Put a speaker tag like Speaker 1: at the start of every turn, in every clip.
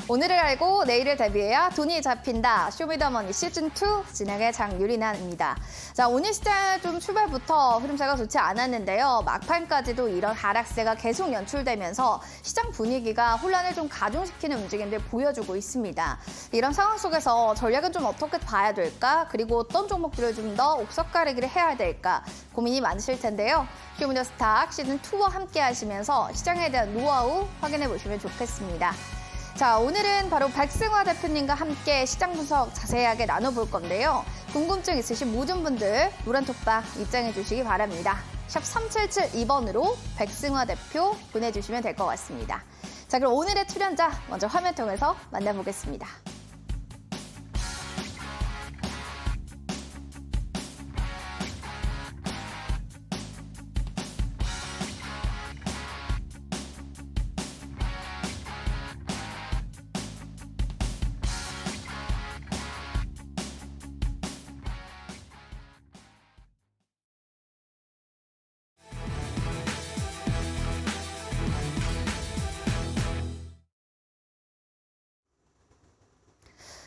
Speaker 1: 오늘을 알고 내일을 대비해야 돈이 잡힌다. 쇼미더머니 시즌2 진행의 장유리나입니다. 자, 오늘 시장 좀 출발부터 흐름세가 좋지 않았는데요. 막판까지도 이런 하락세가 계속 연출되면서 시장 분위기가 혼란을 좀 가중시키는 움직임들 보여주고 있습니다. 이런 상황 속에서 전략은 좀 어떻게 봐야 될까? 그리고 어떤 종목들을 좀 더 옥석 가리기를 해야 될까? 고민이 많으실 텐데요. 쇼미더스탁 시즌2와 함께 하시면서 시장에 대한 노하우 확인해 보시면 좋겠습니다. 자, 오늘은 바로 백승화 대표님과 함께 시장 분석 자세하게 나눠볼 건데요. 궁금증 있으신 모든 분들 노란톡방 입장해 주시기 바랍니다. 샵 3772번으로 백승화 대표 보내주시면 될 것 같습니다. 자, 그럼 오늘의 출연자 먼저 화면 통해서 만나보겠습니다.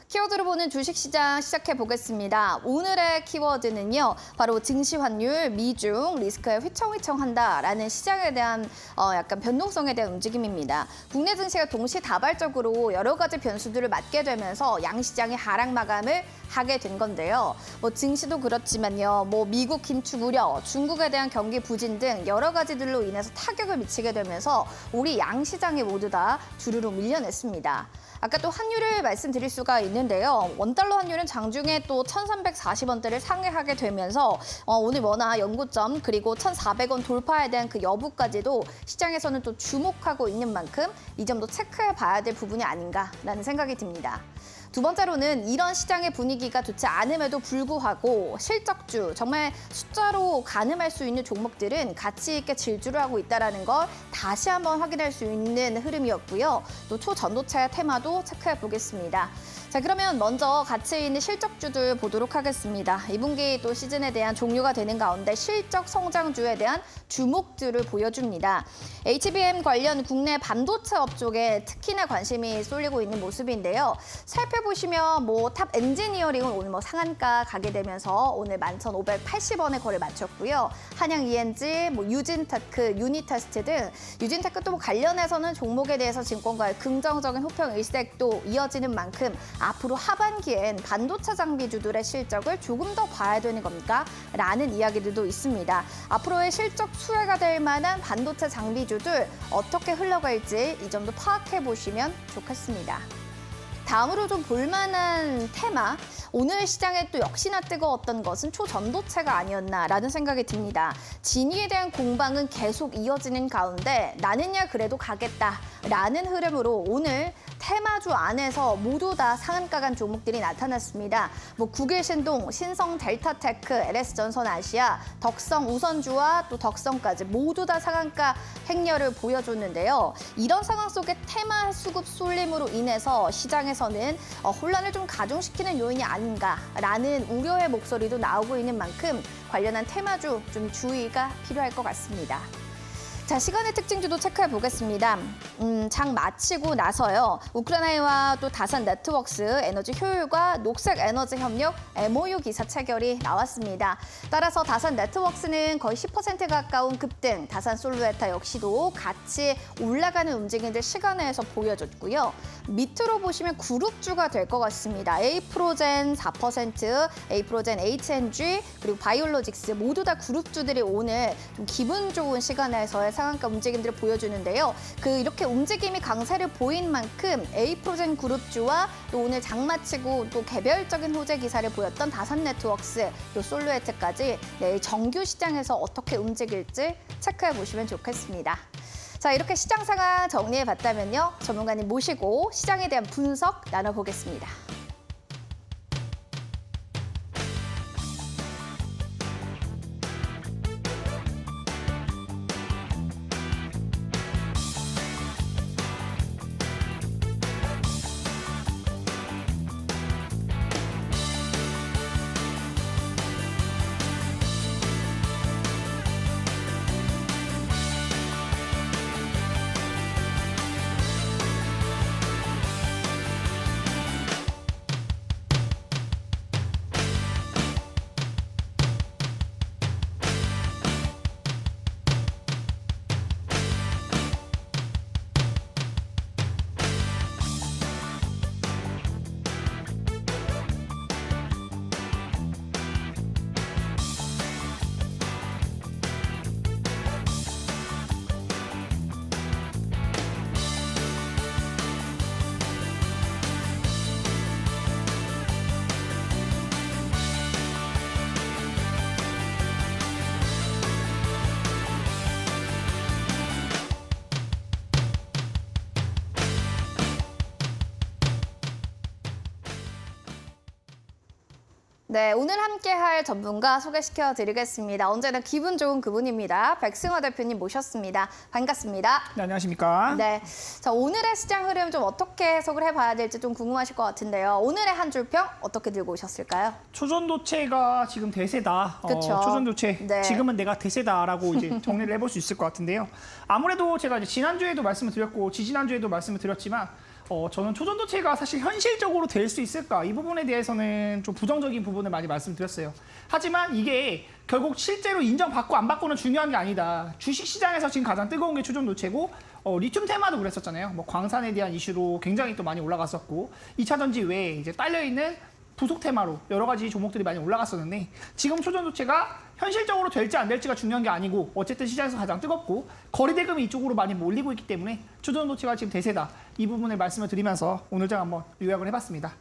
Speaker 1: 키워드로 보는 주식시장 시작해보겠습니다. 오늘의 키워드는요. 바로 증시 환율, 미중, 리스크에 휘청휘청한다라는 시장에 대한 약간 변동성에 대한 움직임입니다. 국내 증시가 동시다발적으로 여러 가지 변수들을 맞게 되면서 양시장이 하락 마감을 하게 된 건데요. 증시도 그렇지만요. 미국 긴축 우려, 중국에 대한 경기 부진 등 여러 가지들로 인해서 타격을 미치게 되면서 우리 양시장이 모두 다 주르륵 밀려냈습니다. 아까 또 환율을 말씀드릴 수가 있는데요. 원달러 환율은 장중에 또 1,340원대를 상회하게 되면서 오늘 원화 연고점 그리고 1,400원 돌파에 대한 그 여부까지도 시장에서는 또 주목하고 있는 만큼 이 점도 체크해 봐야 될 부분이 아닌가라는 생각이 듭니다. 두 번째로는 이런 시장의 분위기가 좋지 않음에도 불구하고 실적주, 정말 숫자로 가늠할 수 있는 종목들은 가치 있게 질주를 하고 있다는 걸 다시 한번 확인할 수 있는 흐름이었고요. 또 초전도체 테마도 체크해 보겠습니다. 자, 그러면 먼저 가치 있는 실적주들 보도록 하겠습니다. 2분기 또 시즌에 대한 종료가 되는 가운데 실적 성장주에 대한 주목들을 보여줍니다. HBM 관련 국내 반도체 업종에 특히나 관심이 쏠리고 있는 모습인데요. 살펴보시면 탑 엔지니어링은 오늘 상한가 가게 되면서 오늘 11,580원에 거래 마쳤고요. 한양 ENG, 유진테크, 유니테스트 등 유진테크 또 관련해서는 종목에 대해서 증권가의 긍정적인 호평 일색도 이어지는 만큼 앞으로 하반기엔 반도체 장비주들의 실적을 조금 더 봐야 되는 겁니까? 라는 이야기들도 있습니다. 앞으로의 실적 수혜가 될 만한 반도체 장비주들 어떻게 흘러갈지 이 점도 파악해 보시면 좋겠습니다. 다음으로 좀 볼만한 테마, 오늘 시장에 또 역시나 뜨거웠던 것은 초전도체가 아니었나라는 생각이 듭니다. 진위에 대한 공방은 계속 이어지는 가운데 나는야 그래도 가겠다라는 흐름으로 오늘 테마주 안에서 모두 다 상한가 간 종목들이 나타났습니다. 국일신동, 신성델타테크, LS전선 아시아, 덕성 우선주와 또 덕성까지 모두 다 상한가 행렬을 보여줬는데요. 이런 상황 속에 테마 수급 쏠림으로 인해서 시장에서는 혼란을 좀 가중시키는 요인이 아닌가라는 우려의 목소리도 나오고 있는 만큼 관련한 테마주 좀 주의가 필요할 것 같습니다. 자, 시간의 특징주도 체크해 보겠습니다. 장 마치고 나서요. 우크라이나와 또 다산 네트워크스 에너지 효율과 녹색 에너지 협력 MOU 기사 체결이 나왔습니다. 따라서 다산 네트워크스는 거의 10% 가까운 급등, 다산 솔루에타 역시도 같이 올라가는 움직임들 시간에서 보여줬고요. 밑으로 보시면 그룹주가 될 것 같습니다. 에이프로젠 4%, 에이프로젠 HNG, 그리고 바이올로직스 모두 다 그룹주들이 오늘 좀 기분 좋은 시간에서의 상한가 움직임들을 보여주는데요. 이렇게 움직임이 강세를 보인 만큼 에이프로젠 그룹주와 또 오늘 장마치고 또 개별적인 호재 기사를 보였던 다산 네트워크스, 또 솔루에트까지 내일 정규 시장에서 어떻게 움직일지 체크해 보시면 좋겠습니다. 자, 이렇게 시장 상황 정리해 봤다면요. 전문가님 모시고 시장에 대한 분석 나눠보겠습니다. 네, 오늘 함께할 전문가 소개시켜드리겠습니다. 언제나 기분 좋은 그분입니다. 백승호 대표님 모셨습니다. 반갑습니다.
Speaker 2: 네, 안녕하십니까?
Speaker 1: 네, 자 오늘의 시장 흐름 좀 어떻게 해석을 해봐야 될지 좀 궁금하실 것 같은데요. 오늘의 한 줄 평 어떻게 들고 오셨을까요?
Speaker 2: 초전도체가 지금 대세다.
Speaker 1: 그쵸.
Speaker 2: 초전도체
Speaker 1: 네.
Speaker 2: 지금은 내가 대세다라고 이제 정리를 해볼 수 있을 것 같은데요. 아무래도 제가 이제 지난주에도 말씀을 드렸고 지지난주에도 말씀을 드렸지만 저는 초전도체가 사실 현실적으로 될 수 있을까? 이 부분에 대해서는 좀 부정적인 부분을 많이 말씀드렸어요. 하지만 이게 결국 실제로 인정받고 안 받고는 중요한 게 아니다. 주식시장에서 지금 가장 뜨거운 게 초전도체고 리튬 테마도 그랬었잖아요. 뭐 광산에 대한 이슈로 굉장히 또 많이 올라갔었고 2차 전지 외에 이제 딸려있는 부속 테마로 여러 가지 종목들이 많이 올라갔었는데 지금 초전도체가 현실적으로 될지 안 될지가 중요한 게 아니고 어쨌든 시장에서 가장 뜨겁고 거래대금이 이쪽으로 많이 몰리고 있기 때문에 초전도체가 지금 대세다. 이 부분을 말씀을 드리면서 오늘 장 한번 요약을 해봤습니다.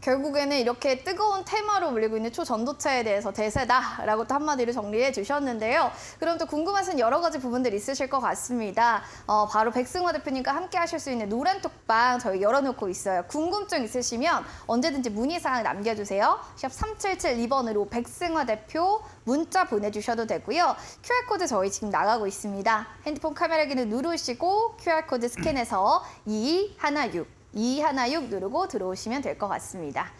Speaker 1: 결국에는 이렇게 뜨거운 테마로 물리고 있는 초전도체에 대해서 대세다라고 또 한마디로 정리해 주셨는데요. 그럼 또 궁금하신 여러 가지 부분들 있으실 것 같습니다. 바로 백승호 대표님과 함께 하실 수 있는 노란 톡방 저희 열어놓고 있어요. 궁금증 있으시면 언제든지 문의사항 남겨주세요. 샵 3772번으로 백승호 대표 문자 보내주셔도 되고요. QR코드 저희 지금 나가고 있습니다. 핸드폰 카메라 기능 누르시고 QR코드 스캔해서 2216 누르고 들어오시면 될 것 같습니다.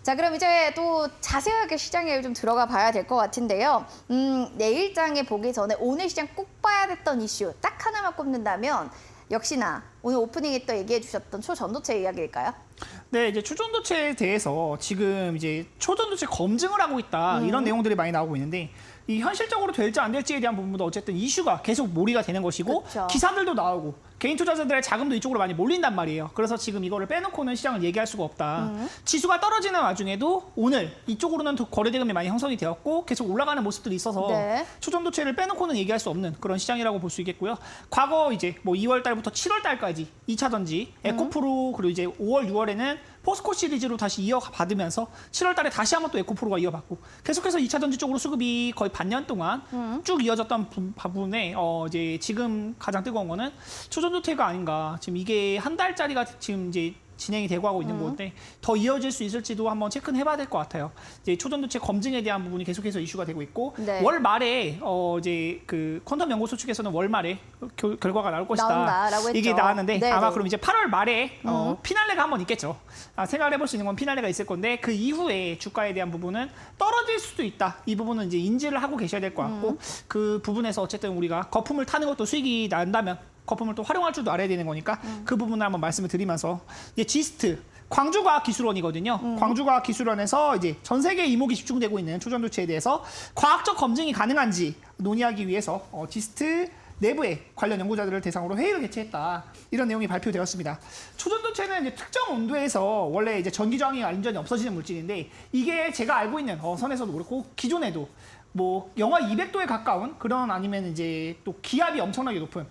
Speaker 1: 자, 그럼 이제 또 자세하게 시장에 좀 들어가 봐야 될 것 같은데요. 내일장에 보기 전에 오늘 시장 꼭 봐야 됐던 이슈 딱 하나만 꼽는다면 역시나 오늘 오프닝에 또 얘기해 주셨던 초전도체 이야기일까요?
Speaker 2: 네, 이제 초전도체에 대해서 지금 이제 초전도체 검증을 하고 있다 이런 내용들이 많이 나오고 있는데 이 현실적으로 될지 안 될지에 대한 부분도 어쨌든 이슈가 계속 몰이가 되는 것이고
Speaker 1: 그쵸.
Speaker 2: 기사들도 나오고 개인 투자자들의 자금도 이쪽으로 많이 몰린단 말이에요. 그래서 지금 이거를 빼놓고는 시장을 얘기할 수가 없다. 지수가 떨어지는 와중에도 오늘 이쪽으로는 거래대금이 많이 형성이 되었고 계속 올라가는 모습들이 있어서
Speaker 1: 네.
Speaker 2: 초전도체를 빼놓고는 얘기할 수 없는 그런 시장이라고 볼 수 있겠고요. 과거 이제 뭐 2월 달부터 7월 달까지 2차 전지, 에코프로 그리고 이제 5월, 6월에는 포스코 시리즈로 다시 이어받으면서 7월 달에 다시 한번 또 에코프로가 이어받고 계속해서 2차 전지 쪽으로 수급이 거의 반년 동안 쭉 이어졌던 부분에 이제 지금 가장 뜨거운 거는 초전도체가 아닌가. 지금 이게 한 달짜리가 지금 이제 진행이 되고 하고 있는 건데 더 이어질 수 있을지도 한번 체크는 해봐야 될 것 같아요. 이제 초전도체 검증에 대한 부분이 계속해서 이슈가 되고 있고
Speaker 1: 네.
Speaker 2: 월 말에 이제 그 퀀텀 연구소 측에서는 월 말에 결과가 나올 것이다.
Speaker 1: 나온다라고 했죠.
Speaker 2: 이게 나왔는데
Speaker 1: 네네.
Speaker 2: 아마 그럼 이제 8월 말에 피날레가 한번 있겠죠. 생각을 해볼 수 있는 건 피날레가 있을 건데 그 이후에 주가에 대한 부분은 떨어질 수도 있다. 이 부분은 이제 인지를 하고 계셔야 될 것 같고 그 부분에서 어쨌든 우리가 거품을 타는 것도 수익이 난다면 거품을 또 활용할 줄도 알아야 되는 거니까 그 부분을 한번 말씀을 드리면서 이제 지스트 광주과학기술원이거든요. 광주과학기술원에서 이제 전 세계 이목이 집중되고 있는 초전도체에 대해서 과학적 검증이 가능한지 논의하기 위해서 지스트 내부의 관련 연구자들을 대상으로 회의를 개최했다. 이런 내용이 발표되었습니다. 초전도체는 이제 특정 온도에서 원래 이제 전기 저항이 완전히 없어지는 물질인데 이게 제가 알고 있는 선에서도 그렇고 기존에도 뭐 영하 200도에 가까운 그런 아니면 이제 또 기압이 엄청나게 높은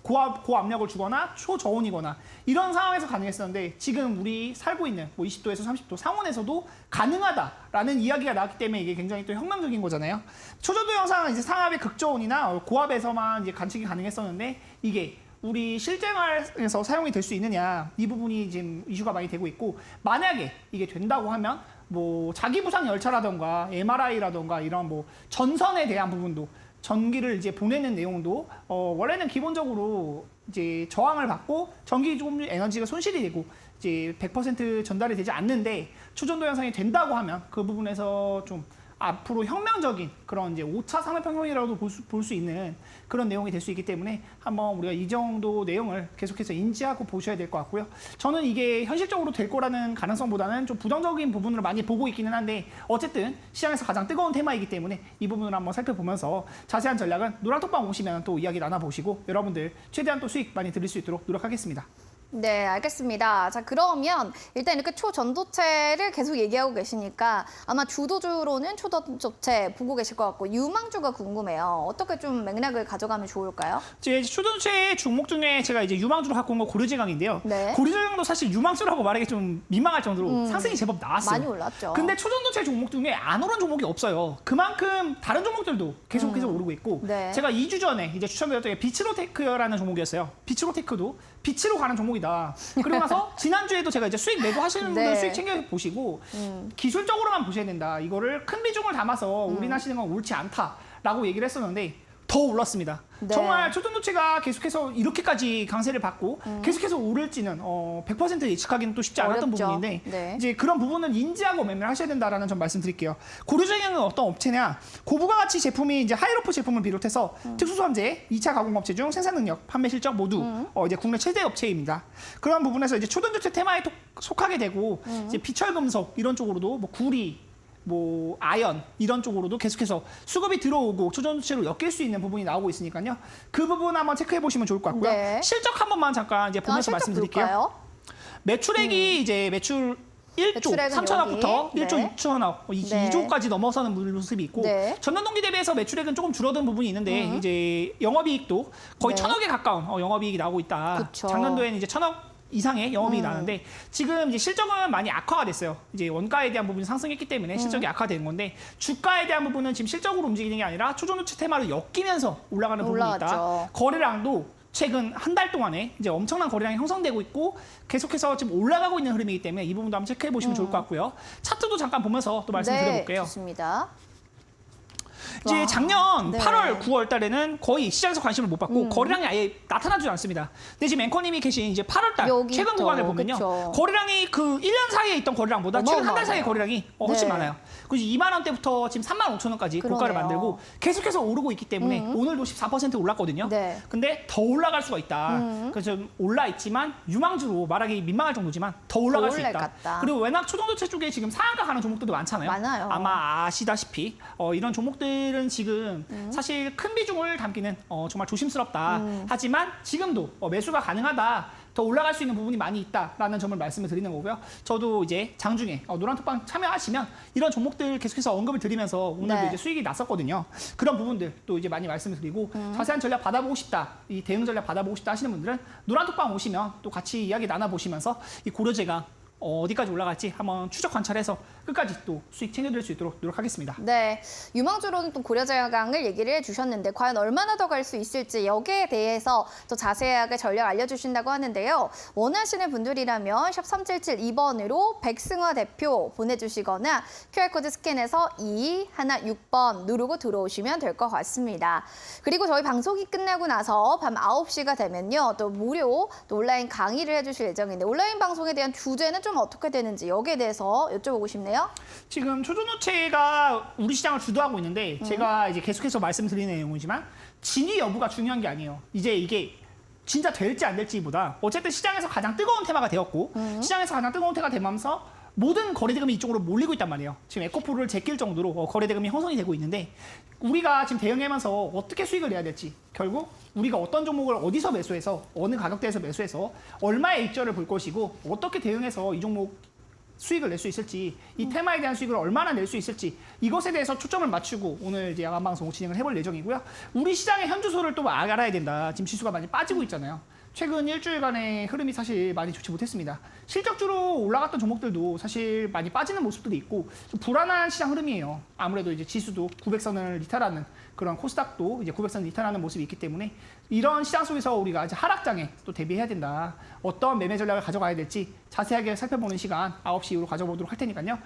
Speaker 2: 고압력을 주거나 초저온이거나 이런 상황에서 가능했었는데 지금 우리 살고 있는 뭐 20도에서 30도 상온에서도 가능하다라는 이야기가 나왔기 때문에 이게 굉장히 또 혁명적인 거잖아요. 초전도 영상은 이제 상압의 극저온이나 고압에서만 이제 관측이 가능했었는데 이게 우리 실생활에서 사용이 될 수 있느냐 이 부분이 지금 이슈가 많이 되고 있고 만약에 이게 된다고 하면 뭐 자기부상 열차라던가 MRI라던가 이런 뭐 전선에 대한 부분도 전기를 이제 보내는 내용도 원래는 기본적으로 이제 저항을 받고 전기 조금 에너지가 손실이 되고 이제 100% 전달이 되지 않는데 초전도 현상이 된다고 하면 그 부분에서 좀 앞으로 혁명적인 그런 이제 5차 산업혁명이라고도 볼 수 있는 그런 내용이 될 수 있기 때문에 한번 우리가 이 정도 내용을 계속해서 인지하고 보셔야 될 것 같고요. 저는 이게 현실적으로 될 거라는 가능성보다는 좀 부정적인 부분으로 많이 보고 있기는 한데 어쨌든 시장에서 가장 뜨거운 테마이기 때문에 이 부분을 한번 살펴보면서 자세한 전략은 노란톡방 오시면 또 이야기 나눠보시고 여러분들 최대한 또 수익 많이 드릴 수 있도록 노력하겠습니다.
Speaker 1: 네, 알겠습니다. 자, 그러면 일단 이렇게 초전도체를 계속 얘기하고 계시니까 아마 주도주로는 초전도체 보고 계실 것 같고 유망주가 궁금해요. 어떻게 좀 맥락을 가져가면 좋을까요?
Speaker 2: 이제 초전도체 종목 중에 제가 이제 유망주로 갖고 온 거 고려제강인데요.
Speaker 1: 네.
Speaker 2: 고려제강도 사실 유망주라고 말하기 좀 민망할 정도로 상승이 제법 나왔어요.
Speaker 1: 많이 올랐죠.
Speaker 2: 근데 초전도체 종목 중에 안 오른 종목이 없어요. 그만큼 다른 종목들도 계속해서 오르고 있고
Speaker 1: 네.
Speaker 2: 제가 2주 전에 이제 추천드렸던 게 비츠로테크라는 종목이었어요. 비츠로테크도 빛으로 가는 종목이 봅니다. 그리고 나서 지난주에도 제가 이제 수익 매도 하시는 분들
Speaker 1: 네.
Speaker 2: 수익 챙겨 보시고 기술적으로만 보셔야 된다. 이거를 큰 비중을 담아서 올인하시는 건 옳지 않다라고 얘기를 했었는데 더 올랐습니다.
Speaker 1: 네.
Speaker 2: 정말 초전도체가 계속해서 이렇게까지 강세를 받고 계속해서 오를지는 100% 예측하기는 또 쉽지 않았던
Speaker 1: 어렵죠.
Speaker 2: 부분인데
Speaker 1: 네.
Speaker 2: 이제 그런 부분은 인지하고 매매를 하셔야 된다라는 점 말씀드릴게요. 고려 중에는 어떤 업체냐? 고부가 가치 제품이 이제 하이로프 제품을 비롯해서 특수선제, 2차 가공업체 중 생산 능력, 판매 실적 모두 이제 국내 최대 업체입니다. 그런 부분에서 이제 초전도체 테마에 속하게 되고 이제 비철금속 이런 쪽으로도 뭐 구리 뭐 아연 이런 쪽으로도 계속해서 수급이 들어오고 초전도체로 엮일 수 있는 부분이 나오고 있으니까요. 그 부분 한번 체크해 보시면 좋을 것 같고요.
Speaker 1: 네.
Speaker 2: 실적 한 번만 잠깐 이제 보면서
Speaker 1: 실적
Speaker 2: 말씀드릴게요.
Speaker 1: 볼까요?
Speaker 2: 매출액이 이제 매출 1조
Speaker 1: 매출액은
Speaker 2: 3천억부터
Speaker 1: 여기.
Speaker 2: 1조
Speaker 1: 네.
Speaker 2: 6천억,
Speaker 1: 네.
Speaker 2: 2조까지 넘어서는 모습이 있고
Speaker 1: 네.
Speaker 2: 전년 동기 대비해서 매출액은 조금 줄어든 부분이 있는데 이제 영업이익도 거의
Speaker 1: 네.
Speaker 2: 1,000억에 가까운 영업이익이 나오고 있다.
Speaker 1: 그쵸.
Speaker 2: 작년도에는 이제 1,000억 이상의 영업이익이 나는데 지금 이제 실적은 많이 악화가 됐어요. 이제 원가에 대한 부분이 상승했기 때문에 실적이 악화되는 건데 주가에 대한 부분은 지금 실적으로 움직이는 게 아니라 초전도체 테마를 엮이면서 올라가는 부분이 있다.
Speaker 1: 올라갔죠.
Speaker 2: 거래량도 최근 한 달 동안에 이제 엄청난 거래량이 형성되고 있고 계속해서 지금 올라가고 있는 흐름이기 때문에 이 부분도 한번 체크해 보시면 좋을 것 같고요. 차트도 잠깐 보면서 또 말씀드려볼게요.
Speaker 1: 네, 좋습니다.
Speaker 2: 이제
Speaker 1: 와,
Speaker 2: 작년
Speaker 1: 네.
Speaker 2: 8월, 9월 달에는 거의 시장에서 관심을 못 받고 거래량이 아예 나타나지 않습니다. 근데 지금 앵커님이 계신 이제 8월 달
Speaker 1: 여기
Speaker 2: 최근
Speaker 1: 또,
Speaker 2: 구간에 보면요.
Speaker 1: 그쵸.
Speaker 2: 거래량이 그 1년 사이에 있던 거래량보다 최근 한 달 사이의
Speaker 1: 어마어마하네요.
Speaker 2: 거래량이 훨씬
Speaker 1: 네.
Speaker 2: 많아요. 그래서 2만 원대부터 지금 3만 5천 원까지 고가를
Speaker 1: 그러네요.
Speaker 2: 만들고 계속해서 오르고 있기 때문에 오늘도 14% 올랐거든요.
Speaker 1: 네.
Speaker 2: 근데 더 올라갈 수가 있다. 그래서 좀 올라 있지만 유망주로 말하기 민망할 정도지만 더 올라갈 수 있다.
Speaker 1: 올라갔다.
Speaker 2: 그리고 워낙 초전도체 쪽에 지금 상한가 가는 종목들도 많잖아요.
Speaker 1: 많아요.
Speaker 2: 아마 아시다시피 이런 종목들은 지금 사실 큰 비중을 담기는 정말 조심스럽다. 하지만 지금도 매수가 가능하다. 더 올라갈 수 있는 부분이 많이 있다라는 점을 말씀을 드리는 거고요. 저도 이제 장중에 노란톡방 참여하시면 이런 종목들 계속해서 언급을 드리면서 오늘도
Speaker 1: 네.
Speaker 2: 이제 수익이 났었거든요. 그런 부분들 또 이제 많이 말씀을 드리고 자세한 전략 받아보고 싶다, 이 대응 전략 받아보고 싶다 하시는 분들은 노란톡방 오시면 또 같이 이야기 나눠보시면서 이 고려제가 어디까지 올라갈지 한번 추적 관찰해서 끝까지 또 수익 챙겨드릴 수 있도록 노력하겠습니다.
Speaker 1: 네, 유망주로는 또 고려제강을 얘기를 해주셨는데 과연 얼마나 더 갈 수 있을지 여기에 대해서 또 자세하게 전략 알려주신다고 하는데요. 원하시는 분들이라면 샵 3772번으로 백승화 대표 보내주시거나 QR코드 스캔해서 216번 누르고 들어오시면 될 것 같습니다. 그리고 저희 방송이 끝나고 나서 밤 9시가 되면요. 또 무료 또 온라인 강의를 해주실 예정인데 온라인 방송에 대한 주제는 좀 어떻게 되는지 여기에 대해서 여쭤보고 싶네요.
Speaker 2: 지금 초전도체가 우리 시장을 주도하고 있는데 제가 이제 계속해서 말씀드리는 내용이지만 진위 여부가 중요한 게 아니에요. 이제 이게 진짜 될지 안 될지보다 어쨌든 시장에서 가장 뜨거운 테마가 되었고 시장에서 가장 뜨거운 테마가 되면서 모든 거래 대금이 이쪽으로 몰리고 있단 말이에요. 지금 에코프로를 제낄 정도로 거래 대금이 형성이 되고 있는데 우리가 지금 대응하면서 어떻게 수익을 내야 될지 결국 우리가 어떤 종목을 어디서 매수해서 어느 가격대에서 매수해서 얼마의 익절을 볼 것이고 어떻게 대응해서 이 종목 수익을 낼 수 있을지 이 테마에 대한 수익을 얼마나 낼 수 있을지 이것에 대해서 초점을 맞추고 오늘 이제 야간 방송 진행을 해볼 예정이고요. 우리 시장의 현주소를 또 알아야 된다. 지금 지수가 많이 빠지고 있잖아요. 최근 일주일간의 흐름이 사실 많이 좋지 못했습니다. 실적주로 올라갔던 종목들도 사실 많이 빠지는 모습들이 있고 좀 불안한 시장 흐름이에요. 아무래도 이제 지수도 900선을 이탈하는 그런 코스닥도 이제 900선을 이탈하는 모습이 있기 때문에 이런 시장 속에서 우리가 이제 하락장에 또 대비해야 된다. 어떤 매매 전략을 가져가야 될지 자세하게 살펴보는 시간 9시 이후로 가져보도록 할 테니까요.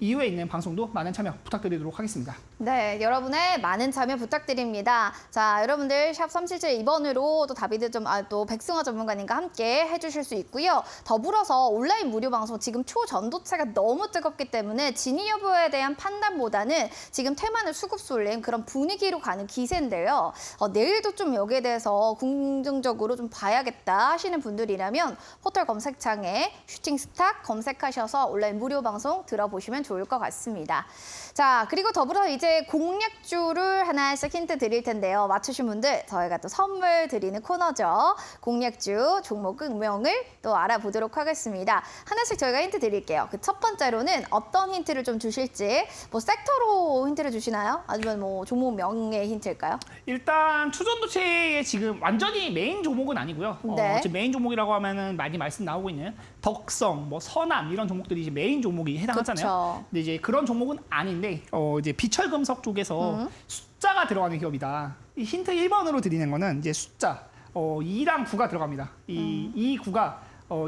Speaker 2: 이후에 있는 방송도 많은 참여 부탁드리도록 하겠습니다.
Speaker 1: 네, 여러분의 많은 참여 부탁드립니다. 자, 여러분들 샵 3772번으로 또 다비드 또 백승화 전문가님과 함께 해주실 수 있고요. 더불어서 온라인 무료 방송 지금 초전도체가 너무 뜨겁기 때문에 진위 여부에 대한 판단보다는 지금 테마는 수급 쏠림 그런 분위기로 가는 기세인데요. 내일도 좀 여기에 대해서 긍정적으로 좀 봐야겠다 하시는 분들이라면 포털 검색창에 슈팅 스탁 검색하셔서 온라인 무료 방송 들어보시면 좋을 것 같습니다. 자, 그리고 더불어 이제 공략주를 하나씩 힌트 드릴 텐데요. 맞추신 분들 저희가 또 선물 드리는 코너죠. 공략주 종목명을 또 알아보도록 하겠습니다. 하나씩 저희가 힌트 드릴게요. 그 첫 번째로는 어떤 힌트를 좀 주실지 뭐 섹터로 힌트를 주시나요? 아니면 뭐 종목명의 힌트일까요?
Speaker 2: 일단 초전도체의 지금 완전히 메인 종목은 아니고요.
Speaker 1: 네.
Speaker 2: 지금 메인 종목이라고 하면은 많이 말씀 나오고 있는 덕성, 뭐 선암 이런 종목들이 이제 메인 종목이 해당하잖아요.
Speaker 1: 그렇죠.
Speaker 2: 근데 이제 그런 종목은 아닌데 이제 비철금속 쪽에서 숫자가 들어가는 기업이다. 이 힌트 1번으로 드리는 거는 이제 숫자. 2랑 9가 들어갑니다. 이 9가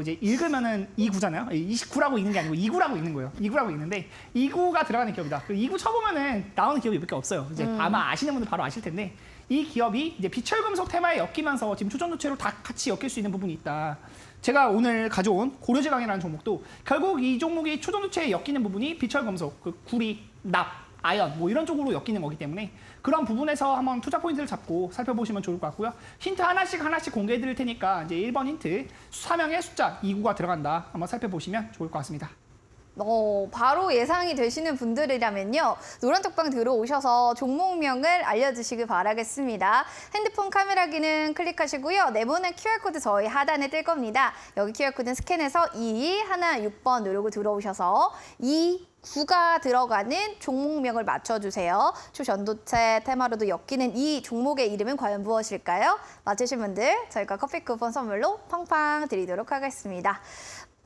Speaker 2: 이제 읽으면은 2구잖아요. 29라고 읽는 게 아니고 2구라고 읽는 거예요. 2구라고 읽는데 2구가 들어가는 기업이다. 2구 쳐보면은 나오는 기업이 몇 개 없어요. 이제 아마 아시는 분들 바로 아실 텐데 이 기업이 이제 비철금속 테마에 엮이면서 지금 초전도체로 다 같이 엮일 수 있는 부분이 있다. 제가 오늘 가져온 고려제강이라는 종목도 결국 이 종목이 초전도체에 엮이는 부분이 비철금속, 그 구리, 납, 아연 뭐 이런 쪽으로 엮이는 거기 때문에 그런 부분에서 한번 투자 포인트를 잡고 살펴보시면 좋을 것 같고요. 힌트 하나씩 공개해 드릴 테니까 이제 1번 힌트 사명의 숫자 2구가 들어간다. 한번 살펴보시면 좋을 것 같습니다.
Speaker 1: 바로 예상이 되시는 분들이라면요. 노란톡방 들어오셔서 종목명을 알려주시길 바라겠습니다. 핸드폰 카메라 기능 클릭하시고요. 내보낸 QR코드 저희 하단에 뜰 겁니다. 여기 QR코드 스캔해서 216번 누르고 들어오셔서 9가 들어가는 종목명을 맞춰주세요. 초전도체 테마로도 엮이는 이 종목의 이름은 과연 무엇일까요? 맞추신 분들 저희가 커피 쿠폰 선물로 팡팡 드리도록 하겠습니다.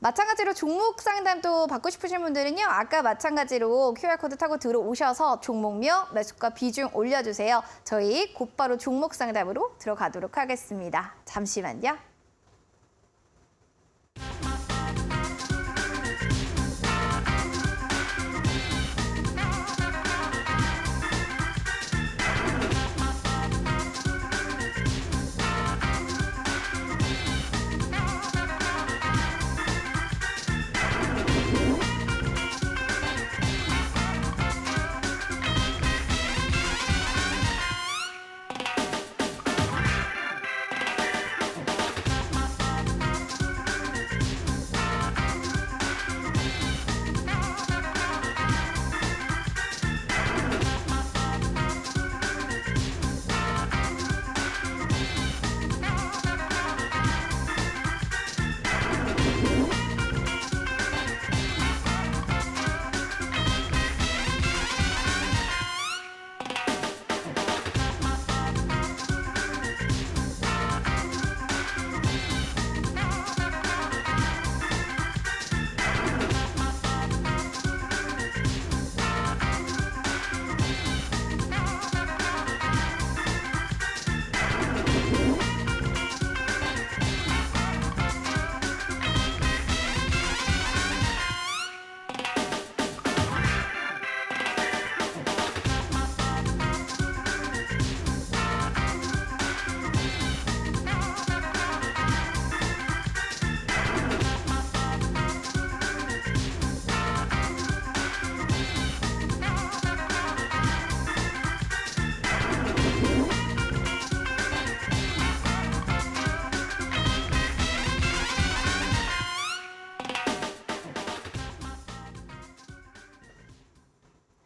Speaker 1: 마찬가지로 종목 상담도 받고 싶으신 분들은요. 아까 마찬가지로 QR코드 타고 들어오셔서 종목명, 매수가 비중 올려주세요. 저희 곧바로 종목 상담으로 들어가도록 하겠습니다. 잠시만요.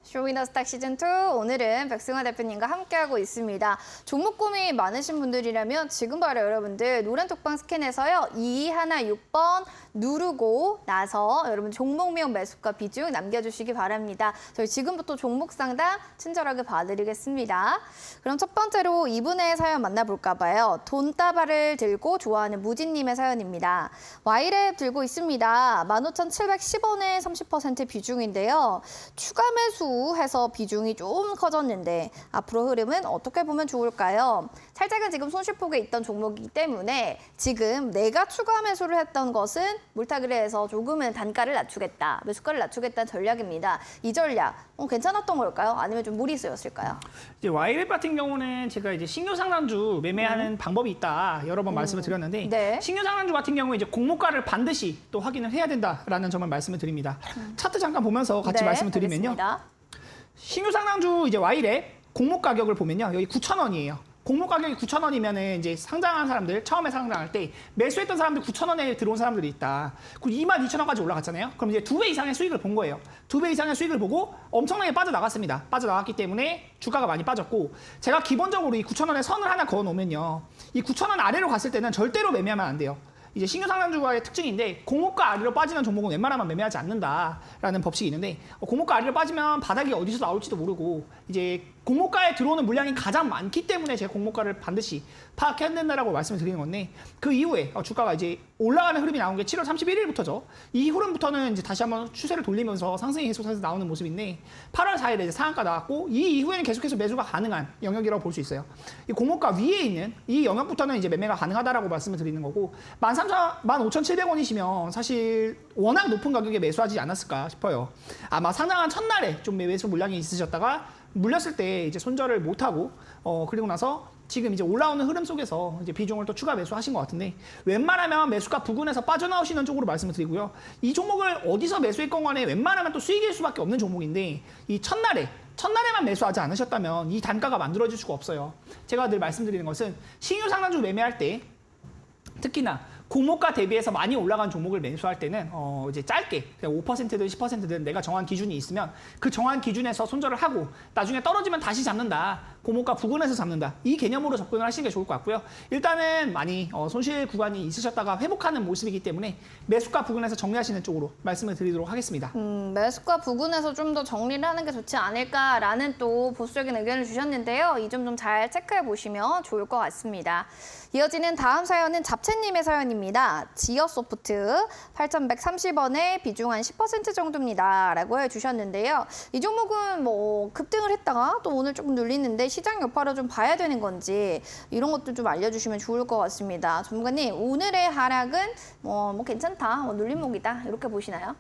Speaker 1: 쇼위너스탁 시즌2 오늘은 백승화 대표님과 함께하고 있습니다. 종목 고민 많으신 분들이라면 지금 바로 여러분들 노란톡방 스캔해서요. 216번 누르고 나서 여러분 종목명 매수가 비중 남겨주시기 바랍니다. 저희 지금부터 종목 상담 친절하게 봐드리겠습니다. 그럼 첫 번째로 이분의 사연 만나볼까 봐요. 돈다발을 들고 좋아하는 무진님의 사연입니다. Y랩 들고 있습니다. 15,710원에 30% 비중인데요. 추가 매수해서 비중이 좀 커졌는데 앞으로 흐름은 어떻게 보면 좋을까요? 살짝은 지금 손실폭에 있던 종목이기 때문에 지금 내가 추가 매수를 했던 것은 물타기를 해서 조금은 단가를 낮추겠다, 매수가를 낮추겠다는 전략입니다. 이 전략 괜찮았던 걸까요? 아니면 좀 무리수였을까요?
Speaker 2: 이제 Y랩 같은 경우는 제가 이제 신규 상단주 매매하는 방법이 있다 여러 번 말씀을 드렸는데
Speaker 1: 네.
Speaker 2: 신규 상단주 같은 경우에 이제 공모가를 반드시 또 확인을 해야 된다라는 점을 말씀을 드립니다. 차트 잠깐 보면서 같이
Speaker 1: 네,
Speaker 2: 말씀을 드리면요.
Speaker 1: 알겠습니다.
Speaker 2: 신규 상단주 이제 Y랩 공모 가격을 보면요. 여기 9,000원이에요. 공모 가격이 9,000원이면은 이제 상장한 사람들, 처음에 상장할 때 매수했던 사람들 9,000원에 들어온 사람들이 있다. 그리고 22,000원까지 올라갔잖아요. 그럼 이제 2배 이상의 수익을 본 거예요. 2배 이상의 수익을 보고 엄청나게 빠져나갔습니다. 빠져나갔기 때문에 주가가 많이 빠졌고 제가 기본적으로 이 9,000원에 선을 하나 그어 놓으면요. 이 9,000원 아래로 갔을 때는 절대로 매매하면 안 돼요. 이제 신규 상장주가의 특징인데 공모가 아래로 빠지는 종목은 웬만하면 매매하지 않는다라는 법칙이 있는데 공모가 아래로 빠지면 바닥이 어디서 나올지도 모르고 이제 공모가에 들어오는 물량이 가장 많기 때문에 제가 공모가를 반드시 파악해야 된다라고 말씀을 드리는 건데 그 이후에 주가가 이제 올라가는 흐름이 나온 게 7월 31일부터죠. 이 흐름부터는 이제 다시 한번 추세를 돌리면서 상승이 계속해서 나오는 모습인데 8월 4일에 이제 상한가 나왔고 이 이후에는 계속해서 매수가 가능한 영역이라고 볼 수 있어요. 이 공모가 위에 있는 이 영역부터는 이제 매매가 가능하다라고 말씀을 드리는 거고 15,700원이시면 사실 워낙 높은 가격에 매수하지 않았을까 싶어요. 아마 상장한 첫날에 좀 매수 물량이 있으셨다가 물렸을 때 이제 손절을 못하고 그리고 나서 지금 이제 올라오는 흐름 속에서 이제 비중을 또 추가 매수하신 것 같은데 웬만하면 매수가 부근에서 빠져나오시는 쪽으로 말씀을 드리고요. 이 종목을 어디서 매수했건 간에 웬만하면 또 수익일 수밖에 없는 종목인데 이 첫날에만 매수하지 않으셨다면 이 단가가 만들어질 수가 없어요. 제가 늘 말씀드리는 것은 신규 상단주 매매할 때 특히나 공모가 대비해서 많이 올라간 종목을 매수할 때는 이제 짧게 5%든 10%든 내가 정한 기준이 있으면 그 정한 기준에서 손절을 하고 나중에 떨어지면 다시 잡는다. 고모가 부근에서 잡는다. 이 개념으로 접근을 하시는 게 좋을 것 같고요. 일단은 많이 손실 구간이 있으셨다가 회복하는 모습이기 때문에 매수가 부근에서 정리하시는 쪽으로 말씀을 드리도록 하겠습니다.
Speaker 1: 매수가 부근에서 좀 더 정리를 하는 게 좋지 않을까라는 또 보수적인 의견을 주셨는데요. 이 점 좀 잘 체크해 보시면 좋을 것 같습니다. 이어지는 다음 사연은 잡채님의 사연입니다. 지어소프트 8,130원에 비중 한 10% 정도입니다. 라고 해주셨는데요. 이 종목은 뭐 급등을 했다가 또 오늘 조금 눌리는데 시장 여파로 좀 봐야 되는 건지 이런 것도 좀 알려주시면 좋을 것 같습니다. 전문가님, 오늘의 하락은 뭐 괜찮다, 눌림목이다 이렇게 보시나요?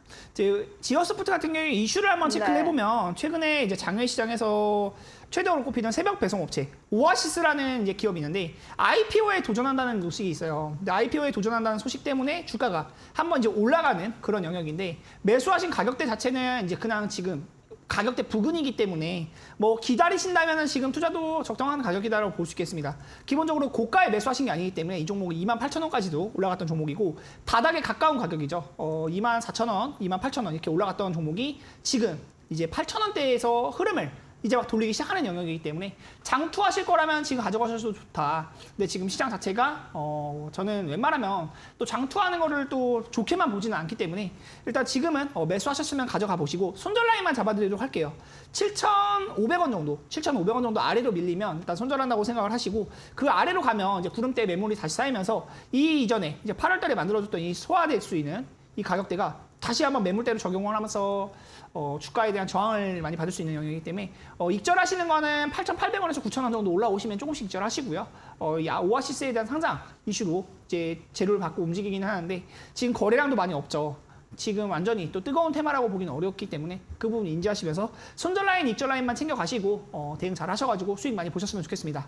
Speaker 2: 지어소프트 같은 경우에 이슈를 한번 체크를 해보면 최근에 이제 장외 시장에서 최대로 꼽히는 새벽 배송 업체 오아시스라는 이제 기업이 있는데 IPO에 도전한다는 소식이 있어요. 근데 IPO에 도전한다는 소식 때문에 주가가 한번 이제 올라가는 그런 영역인데 매수하신 가격대 자체는 이제 그냥 지금 가격대 부근이기 때문에 뭐 기다리신다면은 지금 투자도 적당한 가격이다라고 볼 수 있겠습니다. 기본적으로 고가에 매수하신 게 아니기 때문에 이 종목은 28,000원까지도 올라갔던 종목이고 바닥에 가까운 가격이죠. 24,000원, 28,000원 이렇게 올라갔던 종목이 지금 이제 8,000원대에서 흐름을 이제 막 돌리기 시작하는 영역이기 때문에 장투하실 거라면 지금 가져가셔도 좋다. 근데 지금 시장 자체가 저는 웬만하면 또 장투하는 거를 또 좋게만 보지는 않기 때문에 일단 지금은 매수하셨으면 가져가 보시고 손절 라인만 잡아드리도록 할게요. 7,500원 정도, 7,500원 정도 아래로 밀리면 일단 손절한다고 생각을 하시고 그 아래로 가면 이제 구름대 매물이 다시 쌓이면서 이 이전에 이제 8월달에 만들어줬던 이 소화될 수 있는 이 가격대가 다시 한번 매물대로 적용을 하면서 주가에 대한 저항을 많이 받을 수 있는 영역이기 때문에 익절하시는 거는 8,800원에서 9,000원 정도 올라오시면 조금씩 익절하시고요. 이 오아시스에 대한 상장 이슈로 이제 재료를 받고 움직이기는 하는데 지금 거래량도 많이 없죠. 지금 완전히 또 뜨거운 테마라고 보기는 어렵기 때문에 그 부분 인지하시면서 손절 라인, 익절 라인만 챙겨가시고 대응 잘 하셔가지고 수익 많이 보셨으면 좋겠습니다.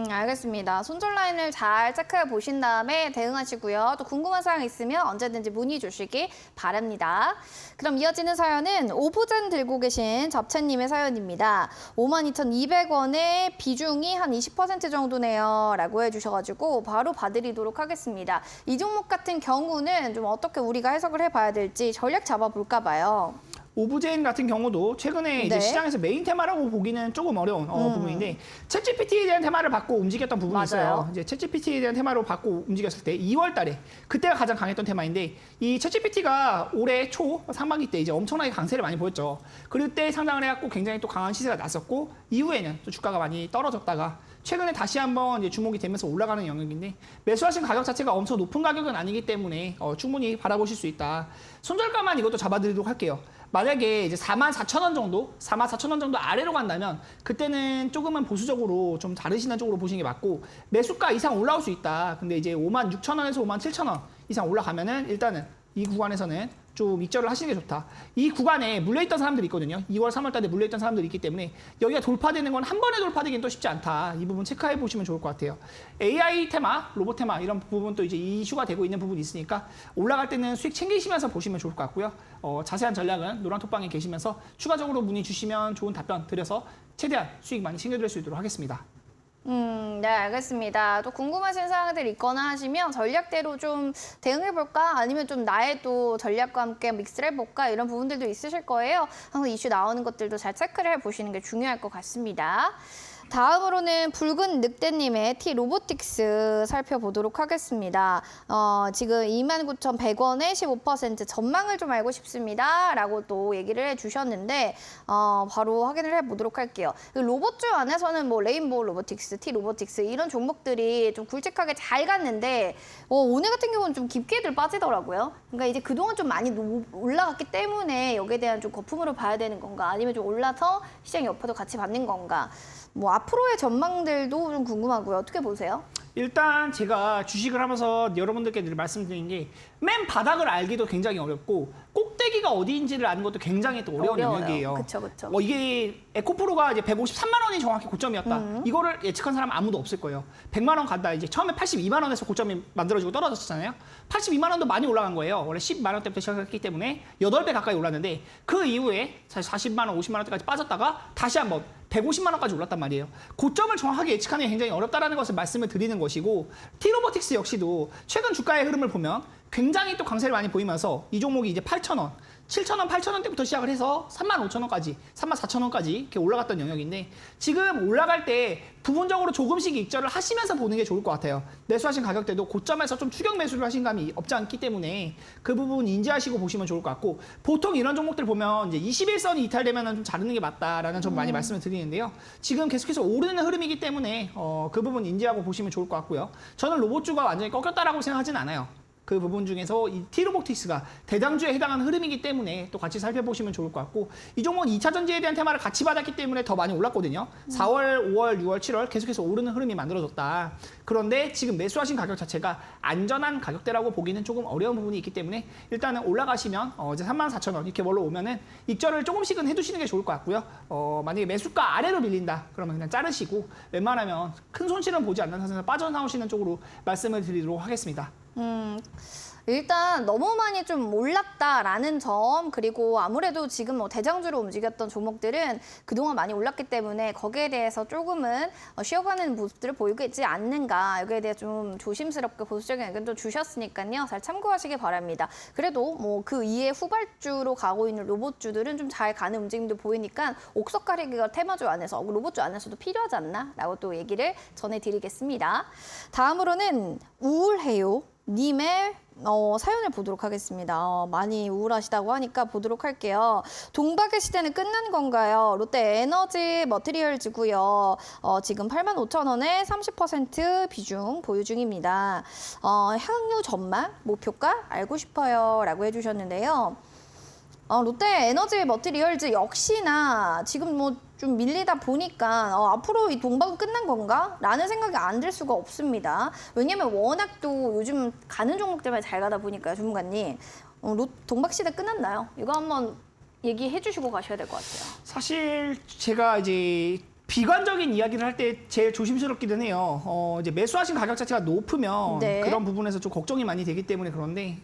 Speaker 1: 알겠습니다. 손절 라인을 잘 체크해 보신 다음에 대응하시고요. 또 궁금한 사항 있으면 언제든지 문의 주시기 바랍니다. 그럼 이어지는 사연은 오브젠 들고 계신 잡채님의 사연입니다. 52,200원에 비중이 한 20% 정도네요. 라고 해주셔가지고 바로 봐드리도록 하겠습니다. 이 종목 같은 경우는 좀 어떻게 우리가 해석을 해봐야 될지 전략 잡아볼까 봐요.
Speaker 2: 오브젠 같은 경우도 최근에 이제 시장에서 메인 테마라고 보기는 조금 어려운 부분인데 챗GPT에 대한 테마를 받고 움직였던 부분이 있어요. 이제 챗GPT에 대한 테마로 받고 움직였을 때 2월 달에 그때가 가장 강했던 테마인데 이 챗GPT가 올해 초 상반기 때 이제 엄청나게 강세를 많이 보였죠. 그때 상장을 해갖고 굉장히 또 강한 시세가 났었고 이후에는 또 주가가 많이 떨어졌다가 최근에 다시 한번 이제 주목이 되면서 올라가는 영역인데 매수하신 가격 자체가 엄청 높은 가격은 아니기 때문에 충분히 바라보실 수 있다. 손절가만 이것도 잡아드리도록 할게요. 만약에 이제 44,000원 정도, 44,000원 정도 아래로 간다면 그때는 조금은 보수적으로 좀 다르시는 쪽으로 보시는 게 맞고 매수가 이상 올라올 수 있다. 근데 이제 56,000원에서 57,000원 이상 올라가면은 일단은 이 구간에서는 좀 익절을 하시는 게 좋다. 이 구간에 물려있던 사람들이 있거든요. 2월, 3월 달에 물려있던 사람들이 있기 때문에 여기가 돌파되는 건 한 번에 돌파되긴 또 쉽지 않다. 이 부분 체크해 보시면 좋을 것 같아요. AI 테마, 로봇 테마 이런 부분도 이제 이슈가 되고 있는 부분이 있으니까 올라갈 때는 수익 챙기시면서 보시면 좋을 것 같고요. 자세한 전략은 노란톡방에 계시면서 추가적으로 문의 주시면 좋은 답변 드려서 최대한 수익 많이 챙겨드릴 수 있도록 하겠습니다.
Speaker 1: 네, 알겠습니다. 또 궁금하신 사항들 있거나 하시면 전략대로 좀 대응해볼까? 아니면 좀 나의 또 전략과 함께 믹스를 해볼까? 이런 부분들도 있으실 거예요. 항상 이슈 나오는 것들도 잘 체크를 해보시는 게 중요할 것 같습니다. 다음으로는 붉은 늑대님의 T 로보틱스 살펴보도록 하겠습니다. 지금 29,100원에 15% 전망을 좀 알고 싶습니다. 라고 또 얘기를 해주셨는데 바로 확인을 해보도록 할게요. 로봇주 안에서는 뭐 레인보우 로보틱스, T 로보틱스 이런 종목들이 좀 굵직하게 잘 갔는데 오늘 같은 경우는 좀 깊게들 빠지더라고요. 그러니까 이제 그동안 좀 많이 올라갔기 때문에 여기에 대한 좀 거품으로 봐야 되는 건가 아니면 좀 올라서 시장 여파도 같이 받는 건가 뭐 앞으로의 전망들도 좀 궁금하고요. 어떻게 보세요?
Speaker 2: 일단 제가 주식을 하면서 여러분들께 늘 말씀드린 게 맨 바닥을 알기도 굉장히 어렵고 꼭대기가 어디인지를 아는 것도 굉장히 또 어려운 영역이에요.
Speaker 1: 그렇죠, 그렇죠.
Speaker 2: 이게 에코프로가 이제 153만 원이 정확히 고점이었다. 이거를 예측한 사람 아무도 없을 거예요. 100만 원 간다. 이제 처음에 82만 원에서 고점이 만들어지고 떨어졌잖아요. 82만 원도 많이 올라간 거예요. 원래 10만 원대부터 시작했기 때문에 8배 가까이 올랐는데 그 이후에 사실 40만 원, 50만 원대까지 빠졌다가 다시 한번 150만 원까지 올랐단 말이에요. 고점을 정확하게 예측하는 게 굉장히 어렵다라는 것을 말씀을 드리는 것이고 T-로보틱스 역시도 최근 주가의 흐름을 보면 굉장히 또 강세를 많이 보이면서 이 종목이 이제 8,000원, 7,000원, 8,000원대부터 시작을 해서 35,000원까지, 34,000원까지 이렇게 올라갔던 영역인데 지금 올라갈 때 부분적으로 조금씩 익절을 하시면서 보는 게 좋을 것 같아요. 매수하신 가격대도 고점에서 좀 추격 매수를 하신 감이 없지 않기 때문에 그 부분 인지하시고 보시면 좋을 것 같고 보통 이런 종목들 보면 이제 21선이 이탈되면 좀 자르는 게 맞다라는 점 많이 말씀을 드리는데요. 지금 계속해서 오르는 흐름이기 때문에 그 부분 인지하고 보시면 좋을 것 같고요. 저는 로봇주가 완전히 꺾였다라고 생각하진 않아요. 그 부분 중에서 이 T-로보틱스가 대장주에 해당하는 흐름이기 때문에 또 같이 살펴보시면 좋을 것 같고 이 종목은 2차 전지에 대한 테마를 같이 받았기 때문에 더 많이 올랐거든요. 4월, 5월, 6월, 7월 계속해서 오르는 흐름이 만들어졌다. 그런데 지금 매수하신 가격 자체가 안전한 가격대라고 보기는 조금 어려운 부분이 있기 때문에 일단은 올라가시면 이제 34,000원 이렇게 올라오면은 입절을 조금씩은 해두시는 게 좋을 것 같고요. 만약에 매수가 아래로 밀린다 그러면 그냥 자르시고 웬만하면 큰 손실은 보지 않는 선에서 빠져나오시는 쪽으로 말씀을 드리도록 하겠습니다.
Speaker 1: 일단 너무 많이 좀 올랐다라는 점 그리고 아무래도 지금 뭐 대장주로 움직였던 종목들은 그동안 많이 올랐기 때문에 거기에 대해서 조금은 쉬어가는 모습들을 보이고 있지 않는가 여기에 대해 좀 조심스럽게 보수적인 의견도 주셨으니까요. 잘 참고하시기 바랍니다. 그래도 뭐 그 이에 후발주로 가고 있는 로봇주들은 좀 잘 가는 움직임도 보이니까 옥석 가리기가 테마주 안에서 로봇주 안에서도 필요하지 않나 라고 또 얘기를 전해드리겠습니다. 다음으로는 우울해요 님의 사연을 보도록 하겠습니다. 많이 우울하시다고 하니까 보도록 할게요. 동박의 시대는 끝난 건가요? 롯데 에너지 머티리얼즈고요. 지금 85,000원에 30% 비중 보유 중입니다. 향후 전망, 목표가 알고 싶어요 라고 해주셨는데요. 롯데 에너지 머티리얼즈 역시나 지금 뭐 좀 밀리다 보니까 앞으로 이 동박은 끝난 건가? 라는 생각이 안 들 수가 없습니다. 왜냐면 워낙 또 요즘 가는 종목들만 잘 가다 보니까요, 전문가님. 동박 시대 끝났나요? 이거 한번 얘기해 주시고 가셔야 될 것 같아요.
Speaker 2: 사실 제가 이제 비관적인 이야기를 할 때 제일 조심스럽기는 해요. 이제 매수하신 가격 자체가 높으면
Speaker 1: 네.
Speaker 2: 그런 부분에서 좀 걱정이 많이 되기 때문에 그런데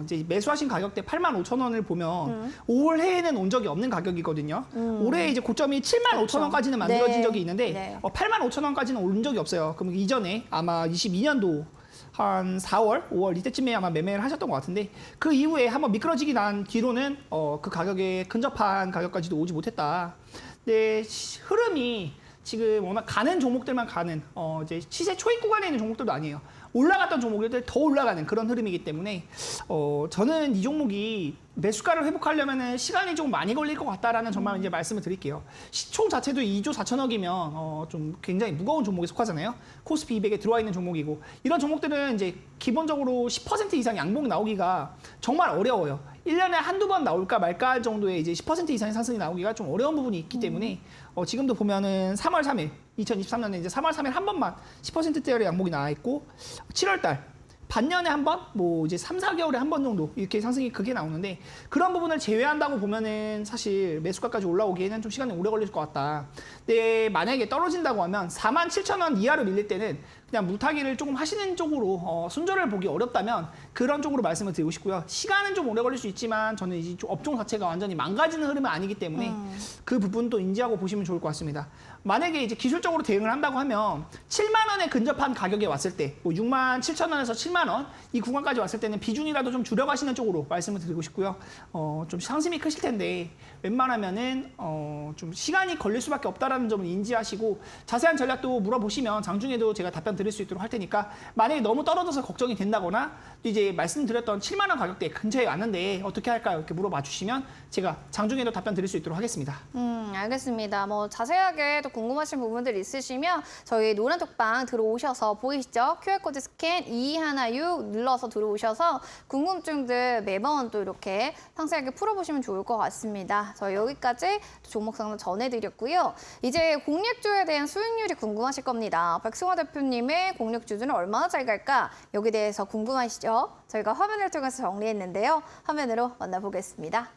Speaker 2: 이제 매수하신 가격대 85,000원을 보면 올 해에는 온 적이 없는 가격이거든요. 올해 이제 고점이 75,000원까지는 만들어진
Speaker 1: 네.
Speaker 2: 적이 있는데
Speaker 1: 네.
Speaker 2: 85,000원까지는 온 적이 없어요. 그럼 이전에 아마 22년도 한 4월, 5월 이때쯤에 아마 매매를 하셨던 것 같은데 그 이후에 한번 미끄러지기 난 뒤로는 그 가격에 근접한 가격까지도 오지 못했다. 네, 흐름이 지금 워낙 가는 종목들만 가는 이제 시세 초입 구간에 있는 종목들도 아니에요. 올라갔던 종목들 더 올라가는 그런 흐름이기 때문에 저는 이 종목이 매수가를 회복하려면 시간이 좀 많이 걸릴 것 같다라는 정말 이제 말씀을 드릴게요. 시총 자체도 2조 4천억이면 좀 굉장히 무거운 종목에 속하잖아요. 코스피 200에 들어와 있는 종목이고 이런 종목들은 이제 기본적으로 10% 이상 양봉 나오기가 정말 어려워요. 1년에 한두 번 나올까 말까 정도의 이제 10% 이상의 상승이 나오기가 좀 어려운 부분이 있기 때문에 지금도 보면은 3월 3일 2023년에 이제 3월 3일 한 번만 10%대의 양봉이 나와 있고 7월 달 반년에 한 번, 뭐 이제 3, 4개월에 한 번 정도 이렇게 상승이 크게 나오는데 그런 부분을 제외한다고 보면은 사실 매수가까지 올라오기에는 좀 시간이 오래 걸릴 것 같다. 근데 만약에 떨어진다고 하면 47,000원 이하로 밀릴 때는 그냥 물타기를 조금 하시는 쪽으로 순저를 보기 어렵다면 그런 쪽으로 말씀을 드리고 싶고요. 시간은 좀 오래 걸릴 수 있지만 저는 이 업종 자체가 완전히 망가지는 흐름은 아니기 때문에 그 부분도 인지하고 보시면 좋을 것 같습니다. 만약에 이제 기술적으로 대응을 한다고 하면 7만 원에 근접한 가격에 왔을 때, 뭐 6만 7천 원에서 7만 원 이 구간까지 왔을 때는 비중이라도 좀 줄여가시는 쪽으로 말씀을 드리고 싶고요. 좀 상심이 크실 텐데 웬만하면은 좀 시간이 걸릴 수밖에 없다라는 점을 인지하시고 자세한 전략도 물어보시면 장중에도 제가 답변 드릴 수 있도록 할 테니까 만약에 너무 떨어져서 걱정이 된다거나 또 이제 말씀드렸던 7만 원 가격대 근처에 왔는데 어떻게 할까요? 이렇게 물어봐 주시면 제가 장중에도 답변 드릴 수 있도록 하겠습니다.
Speaker 1: 알겠습니다. 뭐 자세하게 또 궁금하신 부분들 있으시면 저희 노란톡방 들어오셔서 보이시죠? QR코드 스캔 2216 눌러서 들어오셔서 궁금증들 매번 또 이렇게 상세하게 풀어보시면 좋을 것 같습니다. 저희 여기까지 종목 상담 전해드렸고요. 이제 공략주에 대한 수익률이 궁금하실 겁니다. 백승화 대표님의 공략주는 얼마나 잘 갈까? 여기에 대해서 궁금하시죠? 저희가 화면을 통해서 정리했는데요. 화면으로 만나보겠습니다.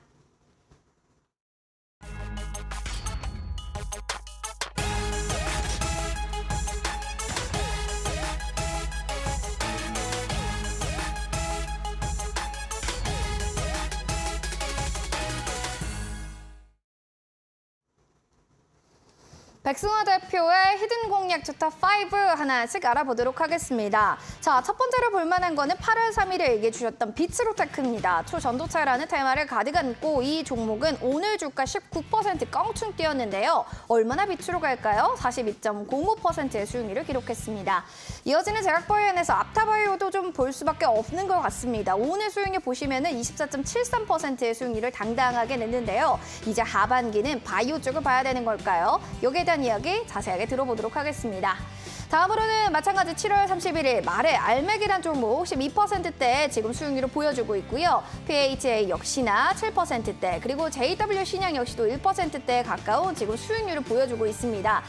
Speaker 1: 백승화 대표의 히든 공략 주탑 5 하나씩 알아보도록 하겠습니다. 자, 첫 번째로 볼만한 거는 8월 3일에 얘기해 주셨던 비츠로테크입니다. 초전도체라는 테마를 가득 안고 이 종목은 오늘 주가 19% 껑충 뛰었는데요. 얼마나 비추로 갈까요? 42.05%의 수익률을 기록했습니다. 이어지는 제약바이오엔에서 앞타바이오도 좀 볼 수밖에 없는 것 같습니다. 오늘 수익률 보시면은 24.73%의 수익률을 당당하게 냈는데요. 이제 하반기는 바이오 쪽을 봐야 되는 걸까요? 여기에 대한 이야기 자세하게 들어보도록 하겠습니다. 다음으로는 마찬가지 7월 31일 말의 알맥이란 종목 12%대 지금 수익률을 보여주고 있고요. PHA 역시나 7%대 그리고 JW 신양 역시도 1%대에 가까운 지금 수익률을 보여주고 있습니다.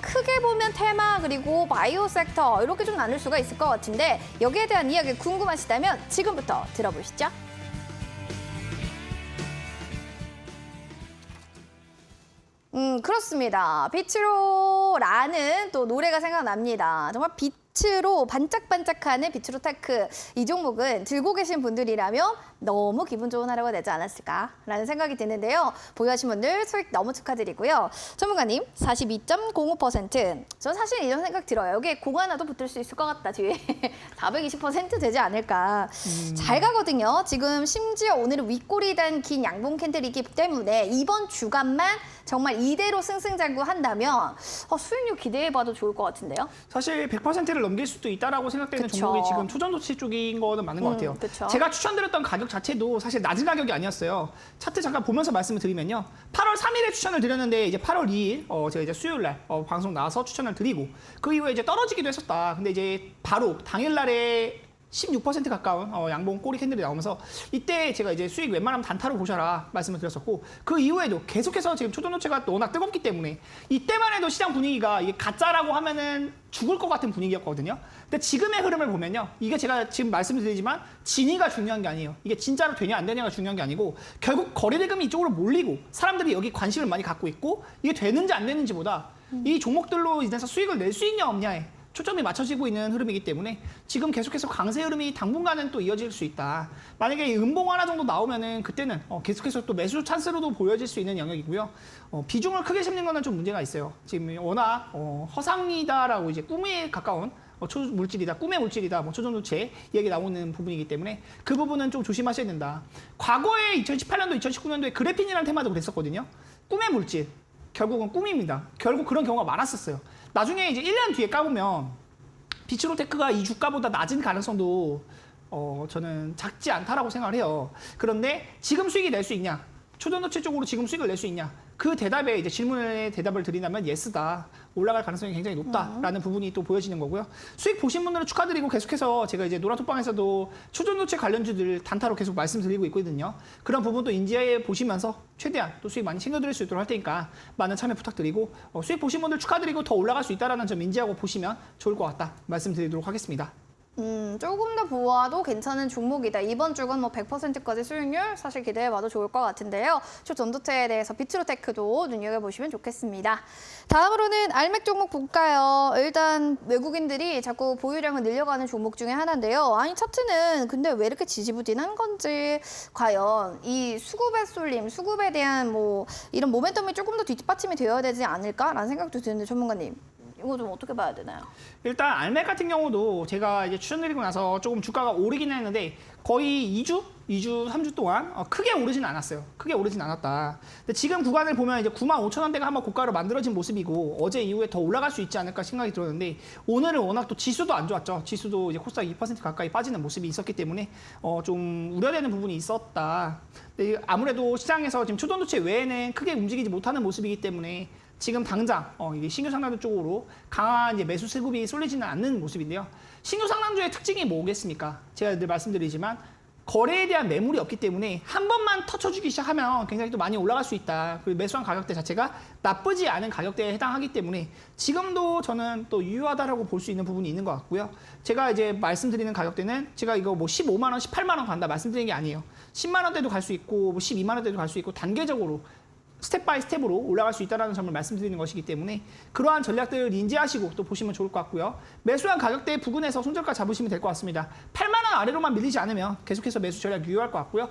Speaker 1: 크게 보면 테마 그리고 바이오 섹터 이렇게 좀 나눌 수가 있을 것 같은데 여기에 대한 이야기 궁금하시다면 지금부터 들어보시죠. 그렇습니다. 빛으로라는 또 노래가 생각납니다. 정말 빛으로 반짝반짝하는 빛으로 테크. 이 종목은 들고 계신 분들이라면 너무 기분 좋은 하루가 되지 않았을까라는 생각이 드는데요. 보유하신 분들 수익 너무 축하드리고요. 전문가님 42.05%. 저 사실 이런 생각 들어요. 여기에 공 하나도 붙을 수 있을 것 같다. 뒤에 420% 되지 않을까. 잘 가거든요. 지금 심지어 오늘은 윗골이 단 긴 양봉 캔들이기 때문에 이번 주간만 정말 이대로 승승장구한다면 수익률 기대해봐도 좋을 것 같은데요.
Speaker 2: 사실 100%를 넘길 수도 있다라고 생각되는
Speaker 1: 그쵸.
Speaker 2: 종목이 지금 초전도체 쪽인 거는 맞는 것 같아요.
Speaker 1: 그쵸.
Speaker 2: 제가 추천드렸던 가격 자체도 사실 낮은 가격이 아니었어요. 차트 잠깐 보면서 말씀을 드리면요. 8월 3일에 추천을 드렸는데 이제 8월 2일 제가 이제 수요일 날 방송 나와서 추천을 드리고 그 이후에 이제 떨어지기도 했었다. 근데 이제 바로 당일 날에 16% 가까운 양봉 꼬리 캔들이 나오면서 이때 제가 이제 수익 웬만하면 단타로 보셔라 말씀을 드렸었고 그 이후에도 계속해서 지금 초전도체가 워낙 뜨겁기 때문에 이때만 해도 시장 분위기가 이게 가짜라고 하면은 죽을 것 같은 분위기였거든요. 근데 지금의 흐름을 보면요. 이게 제가 지금 말씀드리지만 진위가 중요한 게 아니에요. 이게 진짜로 되냐 안 되냐가 중요한 게 아니고 결국 거래대금이 이쪽으로 몰리고 사람들이 여기 관심을 많이 갖고 있고 이게 되는지 안 되는지보다 이 종목들로 인해서 수익을 낼 수 있냐 없냐에 초점이 맞춰지고 있는 흐름이기 때문에 지금 계속해서 강세 흐름이 당분간은 또 이어질 수 있다. 만약에 음봉 하나 정도 나오면은 그때는 계속해서 또 매수 찬스로도 보여질 수 있는 영역이고요. 비중을 크게 심는 거는 좀 문제가 있어요. 지금 워낙 허상이다라고 이제 꿈에 가까운 초물질이다, 꿈의 물질이다, 뭐 초전도체 이야기 나오는 부분이기 때문에 그 부분은 좀 조심하셔야 된다. 과거에 2018년도, 2019년도에 그래핀이라는 테마도 그랬었거든요. 꿈의 물질. 결국은 꿈입니다. 결국 그런 경우가 많았었어요. 나중에 이제 1년 뒤에 까보면 비츠로테크가 이 주가보다 낮은 가능성도 저는 작지 않다라고 생각을 해요. 그런데 지금 수익이 낼 수 있냐? 초전도체 쪽으로 지금 수익을 낼 수 있냐? 그 대답에 이제 질문에 대답을 드린다면 예스다. 올라갈 가능성이 굉장히 높다라는 부분이 또 보여지는 거고요. 수익 보신 분들은 축하드리고 계속해서 제가 이제 노라톡방에서도 초전도체 관련주들 단타로 계속 말씀드리고 있거든요. 그런 부분도 인지해 보시면서 최대한 또 수익 많이 챙겨드릴 수 있도록 할 테니까 많은 참여 부탁드리고 수익 보신 분들 축하드리고 더 올라갈 수 있다는 점 인지하고 보시면 좋을 것 같다 말씀드리도록 하겠습니다.
Speaker 1: 조금 더 보아도 괜찮은 종목이다. 이번 주간 뭐 100%까지 수익률 사실 기대해봐도 좋을 것 같은데요. 초 전도체에 대해서 비트로테크도 눈여겨보시면 좋겠습니다. 다음으로는 알맥 종목 볼까요? 일단 외국인들이 자꾸 보유량을 늘려가는 종목 중에 하나인데요. 아니 차트는 근데 왜 이렇게 지지부진한 건지 과연 이 수급의 쏠림, 수급에 대한 뭐 이런 모멘텀이 조금 더 뒷받침이 되어야 되지 않을까라는 생각도 드는데 전문가님. 이거 좀 어떻게 봐야 되나요?
Speaker 2: 일단 알맥 같은 경우도 제가 이제 추천드리고 나서 조금 주가가 오르긴 했는데 거의 2주, 3주 동안 크게 오르진 않았어요. 크게 오르진 않았다. 근데 지금 구간을 보면 이제 95,000원대가 한번 고가로 만들어진 모습이고 어제 이후에 더 올라갈 수 있지 않을까 생각이 들었는데 오늘은 워낙 또 지수도 안 좋았죠. 지수도 이제 코스닥 2% 가까이 빠지는 모습이 있었기 때문에 좀 우려되는 부분이 있었다. 근데 아무래도 시장에서 지금 초전도체 외에는 크게 움직이지 못하는 모습이기 때문에 지금 당장 이게 신규 상단주 쪽으로 강한 이제 매수 수급이 쏠리지는 않는 모습인데요. 신규 상단주의 특징이 뭐겠습니까? 제가 늘 말씀드리지만 거래에 대한 매물이 없기 때문에 한 번만 터쳐주기 시작하면 굉장히 또 많이 올라갈 수 있다. 그리고 매수한 가격대 자체가 나쁘지 않은 가격대에 해당하기 때문에 지금도 저는 또 유효하다라고 볼 수 있는 부분이 있는 것 같고요. 제가 이제 말씀드리는 가격대는 제가 이거 뭐 15만 원, 18만 원 간다 말씀드리는 게 아니에요. 10만 원대도 갈 수 있고 뭐 12만 원대도 갈 수 있고 단계적으로 스텝 바이 스텝으로 올라갈 수 있다는 점을 말씀드리는 것이기 때문에 그러한 전략들을 인지하시고 또 보시면 좋을 것 같고요. 매수한 가격대 부근에서 손절가 잡으시면 될 것 같습니다. 8만 원 아래로만 밀리지 않으면 계속해서 매수 전략 유효할 것 같고요.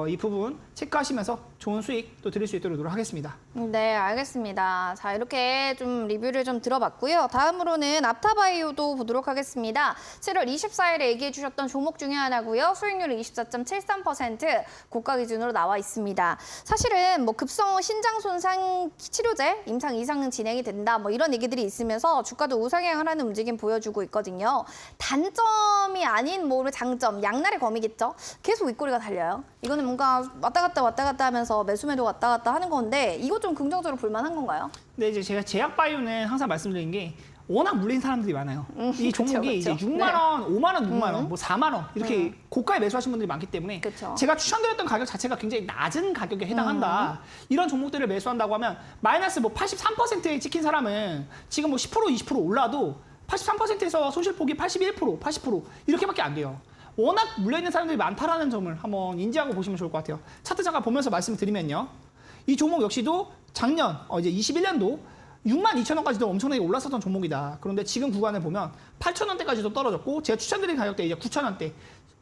Speaker 2: 이 부분 체크하시면서 좋은 수익 또 드릴 수 있도록 노력하겠습니다.
Speaker 1: 네, 알겠습니다. 자, 이렇게 좀 리뷰를 좀 들어봤고요. 다음으로는 앞타바이오도 보도록 하겠습니다. 7월 24일에 얘기해 주셨던 종목 중에 하나고요. 수익률은 24.73% 고가 기준으로 나와 있습니다. 사실은 뭐 급성 신장 손상 치료제 임상 이상 진행이 된다 뭐 이런 얘기들이 있으면서 주가도 우상향하는 움직임 보여주고 있거든요. 단점이 아닌 뭐 장점, 양날의 검이겠죠. 계속 윗꼬리가 달려요. 이거는 뭔가 왔다 갔다 하면서 매수매도 왔다 갔다 하는 건데 이거 좀 긍정적으로 볼만한 건가요?
Speaker 2: 근데 이제 제가 제약바이오는 항상 말씀드리는 게 워낙 물린 사람들이 많아요. 이 종목이
Speaker 1: 그쵸.
Speaker 2: 이제 6만 원, 5만 원, 6만 원, 뭐 4만 원 이렇게 고가에 매수하신 분들이 많기 때문에
Speaker 1: 그쵸.
Speaker 2: 제가 추천드렸던 가격 자체가 굉장히 낮은 가격에 해당한다. 이런 종목들을 매수한다고 하면 마이너스 뭐 83%에 찍힌 사람은 지금 뭐 10%, 20% 올라도 83%에서 손실폭이 81%, 80% 이렇게밖에 안 돼요. 워낙 물려있는 사람들이 많다라는 점을 한번 인지하고 보시면 좋을 것 같아요. 차트 잠깐 보면서 말씀을 드리면요. 이 종목 역시도 작년, 이제 21년도 62,000원까지도 엄청나게 올랐었던 종목이다. 그런데 지금 구간을 보면 8,000원대까지도 떨어졌고 제가 추천드린 가격대 이제 9,000원대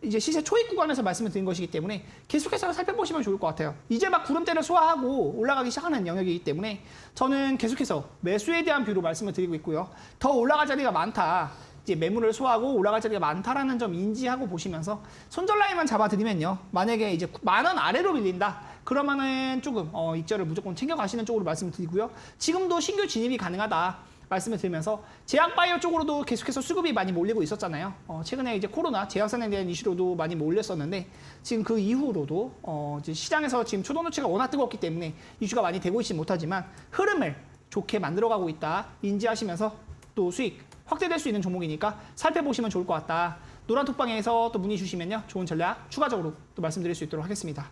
Speaker 2: 이제 시세 초입 구간에서 말씀을 드린 것이기 때문에 계속해서 살펴보시면 좋을 것 같아요. 이제 막 구름대를 소화하고 올라가기 시작하는 영역이기 때문에 저는 계속해서 매수에 대한 뷰로 말씀을 드리고 있고요. 더 올라갈 자리가 많다. 이제 매물을 소화하고 올라갈 자리가 많다라는 점 인지하고 보시면서 손절 라인만 잡아드리면요. 만약에 이제 10,000원 아래로 밀린다. 그러면은 조금 익절을 무조건 챙겨가시는 쪽으로 말씀을 드리고요. 지금도 신규 진입이 가능하다. 말씀을 드리면서 제약바이오 쪽으로도 계속해서 수급이 많이 몰리고 있었잖아요. 최근에 이제 코로나 제약산에 대한 이슈로도 많이 몰렸었는데 지금 그 이후로도 이제 시장에서 지금 초동노체가 워낙 뜨겁기 때문에 이슈가 많이 되고 있지 못하지만 흐름을 좋게 만들어가고 있다. 인지하시면서 또 수익 확대될 수 있는 종목이니까 살펴보시면 좋을 것 같다. 노란톡방에서 또 문의 주시면요. 좋은 전략 추가적으로 또 말씀드릴 수 있도록 하겠습니다.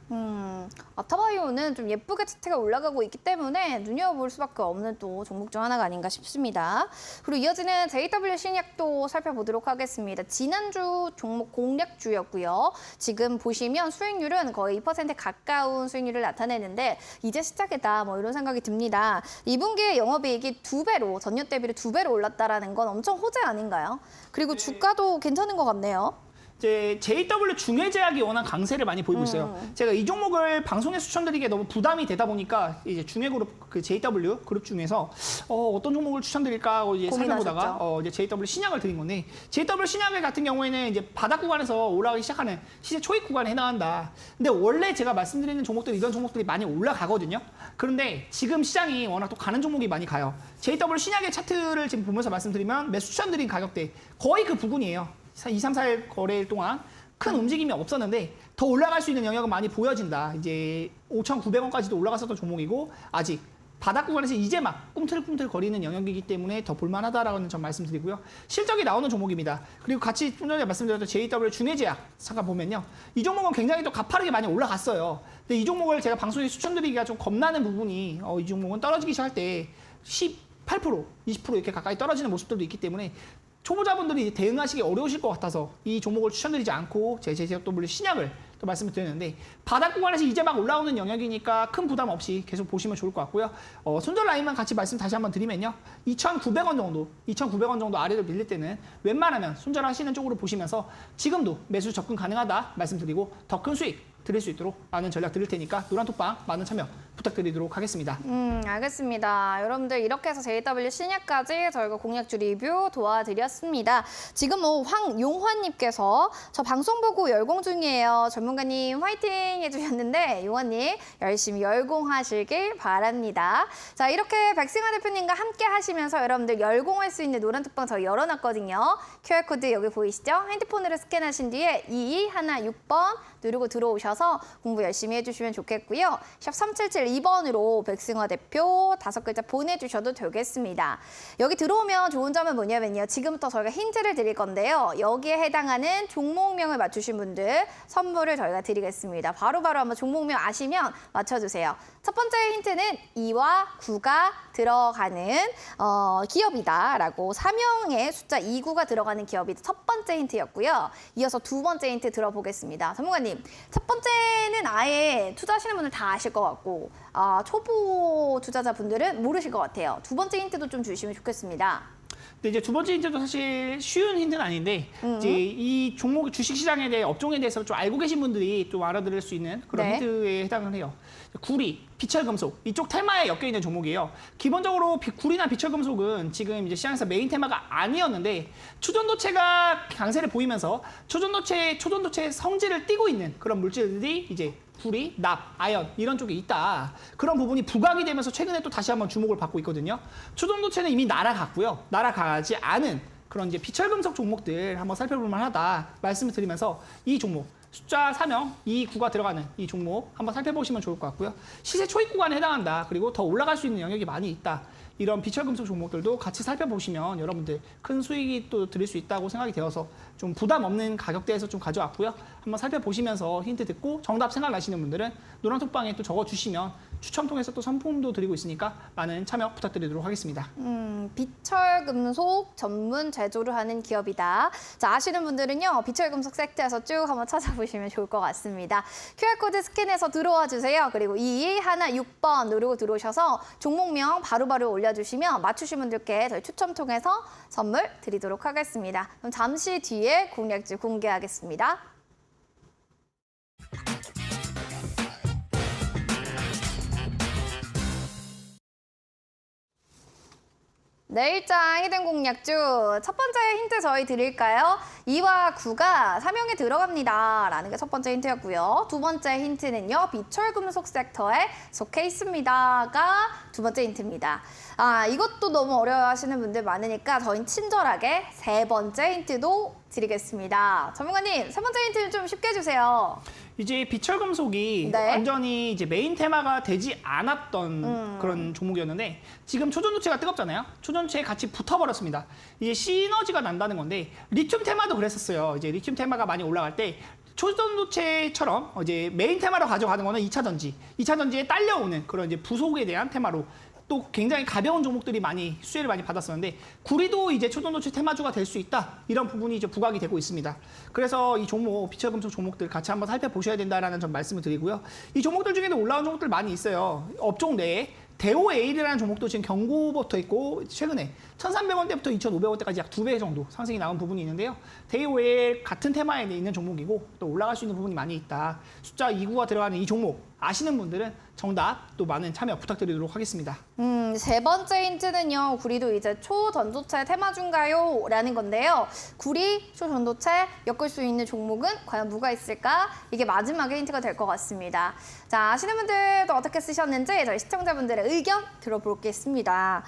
Speaker 1: 앞타바이오는 좀 예쁘게 차트가 올라가고 있기 때문에 눈여겨볼 수밖에 없는 또 종목 중 하나가 아닌가 싶습니다. 그리고 이어지는 JW 신약도 살펴보도록 하겠습니다. 지난주 종목 공략주였고요. 지금 보시면 수익률은 거의 2% 가까운 수익률을 나타내는데 이제 시작이다 뭐 이런 생각이 듭니다. 2분기에 영업이익이 2배로 전년 대비로 2배로 올랐다라는 건 엄청 호재 아닌가요? 그리고 주가도 괜찮은 것 같네요.
Speaker 2: 이제 JW 중해제약이 워낙 강세를 많이 보이고 있어요. 제가 이 종목을 방송에서 추천드리기에 너무 부담이 되다 보니까 이제 중해그룹 그 JW 그룹 중에서 어떤 종목을 추천드릴까 하고 이제 살펴보다가 이제 JW 신약을 드린 건데 JW 신약 같은 경우에는 이제 바닥 구간에서 올라가기 시작하는 시세 초입 구간에 해당한다. 근데 원래 제가 말씀드리는 종목들 이런 종목들이 많이 올라가거든요. 그런데 지금 시장이 워낙 또 가는 종목이 많이 가요. JW 신약의 차트를 지금 보면서 말씀드리면 매수 추천드린 가격대 거의 그 부분이에요. 2, 3, 4일 거래일 동안 큰 움직임이 없었는데 더 올라갈 수 있는 영역은 많이 보여진다. 이제 5,900원까지도 올라갔었던 종목이고 아직 바닥 구간에서 이제 막 꿈틀꿈틀 거리는 영역이기 때문에 더 볼만하다라는 점 말씀드리고요. 실적이 나오는 종목입니다. 그리고 같이 좀 전에 말씀드렸던 JW 중해제약 잠깐 보면요. 이 종목은 굉장히 또 가파르게 많이 올라갔어요. 근데 이 종목을 제가 방송에 추천드리기가 좀 겁나는 부분이 이 종목은 떨어지기 시작할 때 18%, 20% 이렇게 가까이 떨어지는 모습들도 있기 때문에 초보자분들이 대응하시기 어려우실 것 같아서 이 종목을 추천드리지 않고 제가 또 물론 신약을 또 말씀을 드렸는데 바닥 구간에서 이제 막 올라오는 영역이니까 큰 부담 없이 계속 보시면 좋을 것 같고요. 손절 라인만 같이 말씀 다시 한번 드리면요. 2,900원 정도 아래로 밀릴 때는 웬만하면 손절하시는 쪽으로 보시면서 지금도 매수 접근 가능하다 말씀드리고 더 큰 수익 드릴 수 있도록 많은 전략 드릴 테니까 노란톡방 많은 참여 부탁드리도록 하겠습니다.
Speaker 1: 알겠습니다. 여러분들 이렇게 해서 JW 신약까지 저희가 공략주 리뷰 도와드렸습니다. 지금 황용환님께서 저 방송 보고 열공 중이에요. 전문가님 화이팅 해주셨는데 용환님 열심히 열공하시길 바랍니다. 자, 이렇게 백승환 대표님과 함께 하시면서 여러분들 열공할 수 있는 노란톡방 저희 열어놨거든요. QR코드 여기 보이시죠? 핸드폰으로 스캔하신 뒤에 2216번 누르고 들어오셔서 공부 열심히 해주시면 좋겠고요. 샵 3772번으로 백승화 대표 5글자 보내주셔도 되겠습니다. 여기 들어오면 좋은 점은 뭐냐면요. 지금부터 저희가 힌트를 드릴 건데요. 여기에 해당하는 종목명을 맞추신 분들 선물을 저희가 드리겠습니다. 바로바로 한번 종목명 아시면 맞춰주세요. 첫 번째 힌트는 2와 9가 들어가는 기업이다라고 사명의 숫자 29가 들어가는 기업이 첫 번째 힌트였고요. 이어서 두 번째 힌트 들어보겠습니다. 전문가님, 첫 번째는 아예 투자하시는 분들 다 아실 것 같고 초보 투자자분들은 모르실 것 같아요. 두 번째 힌트도 좀 주시면 좋겠습니다.
Speaker 2: 근데 이제 두 번째 힌트도 사실 쉬운 힌트는 아닌데 이제 이 종목 주식시장에 대해 업종에 대해서 좀 알고 계신 분들이 좀 알아들을 수 있는 그런
Speaker 1: 네.
Speaker 2: 힌트에 해당을 해요. 구리, 비철금속 이쪽 테마에 엮여 있는 종목이에요. 기본적으로 구리나 비철금속은 지금 이제 시장에서 메인 테마가 아니었는데 초전도체가 강세를 보이면서 초전도체의 성질을 띠고 있는 그런 물질들이 이제 구리, 납, 아연 이런 쪽에 있다. 그런 부분이 부각이 되면서 최근에 또 다시 한번 주목을 받고 있거든요. 초전도체는 이미 날아갔고요. 날아가지 않은 그런 이제 비철금속 종목들 한번 살펴볼 만하다 말씀을 드리면서 이 종목 숫자 4명, 2, 9가 들어가는 이 종목 한번 살펴보시면 좋을 것 같고요. 시세 초입 구간에 해당한다. 그리고 더 올라갈 수 있는 영역이 많이 있다. 이런 비철금속 종목들도 같이 살펴보시면 여러분들 큰 수익이 또 드릴 수 있다고 생각이 되어서 좀 부담 없는 가격대에서 좀 가져왔고요. 한번 살펴보시면서 힌트 듣고 정답 생각나시는 분들은 노란톡방에 또 적어주시면 추첨 통해서 또 상품도 드리고 있으니까 많은 참여 부탁드리도록 하겠습니다.
Speaker 1: 비철금속 전문 제조를 하는 기업이다. 자, 아시는 분들은요. 비철금속 섹터에서 쭉 한번 찾아보시면 좋을 것 같습니다. QR코드 스캔해서 들어와 주세요. 그리고 2216번 누르고 들어오셔서 종목명 바로바로 올려주시면 맞추신 분들께 저희 추첨 통해서 선물 드리도록 하겠습니다. 그럼 잠시 뒤에 공략주 공개하겠습니다. 내일장 히든 공략주 첫 번째 힌트 저희 드릴까요? 2와 9가 사명에 들어갑니다 라는 게 첫 번째 힌트였고요. 두 번째 힌트는요. 비철금속 섹터에 속해 있습니다가 두 번째 힌트입니다. 이것도 너무 어려워하시는 분들 많으니까 저희는 친절하게 세 번째 힌트도 드리겠습니다. 전문가님, 세 번째 힌트는 좀 쉽게 해주세요.
Speaker 2: 이제 비철금속이
Speaker 1: 네.
Speaker 2: 완전히 이제 메인 테마가 되지 않았던 그런 종목이었는데 지금 초전도체가 뜨겁잖아요. 초전도체에 같이 붙어버렸습니다. 이제 시너지가 난다는 건데 리튬 테마도 그랬었어요. 이제 리튬 테마가 많이 올라갈 때 초전도체처럼 이제 메인 테마로 가져가는 거는 2차 전지, 2차 전지에 딸려오는 그런 이제 부속에 대한 테마로 또 굉장히 가벼운 종목들이 많이 수혜를 많이 받았었는데 구리도 이제 초전도체 테마주가 될 수 있다 이런 부분이 이제 부각이 되고 있습니다. 그래서 이 종목 비철금속 종목들 같이 한번 살펴보셔야 된다라는 점 말씀을 드리고요. 이 종목들 중에도 올라온 종목들 많이 있어요. 업종 내에 대오에일이라는 종목도 지금 경고부터 있고 최근에 1,300원대부터 2,500원대까지 약 2배 정도 상승이 나온 부분이 있는데요. 대오에일 같은 테마에 있는 종목이고 또 올라갈 수 있는 부분이 많이 있다. 숫자 29가 들어가는 이 종목 아시는 분들은 정답 또 많은 참여 부탁드리도록 하겠습니다.
Speaker 1: 세 번째 힌트는요. 구리도 이제 초전도체 테마주인가요? 라는 건데요. 구리, 초전도체 엮을 수 있는 종목은 과연 뭐가 있을까? 이게 마지막에 힌트가 될 것 같습니다. 자, 아시는 분들도 어떻게 쓰셨는지 저희 시청자분들의 의견 들어보겠습니다.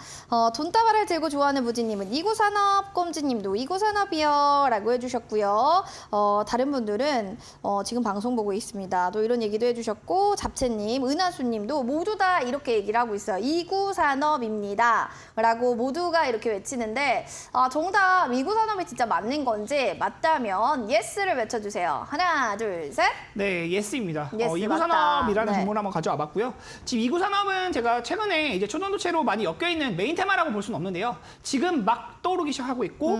Speaker 1: 돈다발을 들고 좋아하는 무지님은 이구산업, 꼼지님도 이구산업이요 라고 해주셨고요. 다른 분들은 지금 방송 보고 있습니다. 또 이런 얘기도 해주셨고 잡채님, 은하수님도 모두 다 이렇게 얘기를 하고 있어요. 이구산업입니다 라고 모두가 이렇게 외치는데 정답 이구산업이 진짜 맞는 건지 맞다면 예스를 외쳐주세요. 하나, 둘, 셋.
Speaker 2: 네, 예스입니다.
Speaker 1: 예스,
Speaker 2: 이구산업이라는
Speaker 1: 맞다. 네.
Speaker 2: 종목을 한번 가져와 봤고요. 지금 이구산업은 제가 최근에 이제 초전도체로 많이 엮여 있는 메인 테마라고 볼 수는 없는데요. 지금 막 떠오르기 시작하고 있고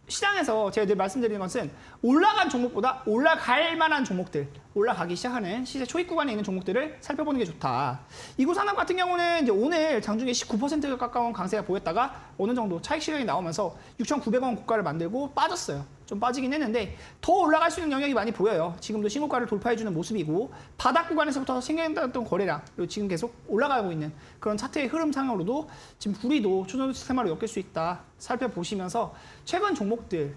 Speaker 2: 시장에서 제가 늘 말씀드리는 것은 올라간 종목보다 올라갈 만한 종목들, 올라가기 시작하는 시세 초입 구간에 있는 종목들을 살펴보는 게 좋다. 이구산업 같은 경우는 이제 오늘 장중에 19%가 가까운 강세가 보였다가 어느 정도 차익 실현이 나오면서 6,900원 고가를 만들고 빠졌어요. 좀 빠지긴 했는데 더 올라갈 수 있는 영역이 많이 보여요. 지금도 신고가를 돌파해주는 모습이고 바닥 구간에서부터 생겨났던 거래량 그리고 지금 계속 올라가고 있는 그런 차트의 흐름상으로도 지금 불이도 초전도체 테마로 엮일 수 있다. 살펴보시면서 최근 종목들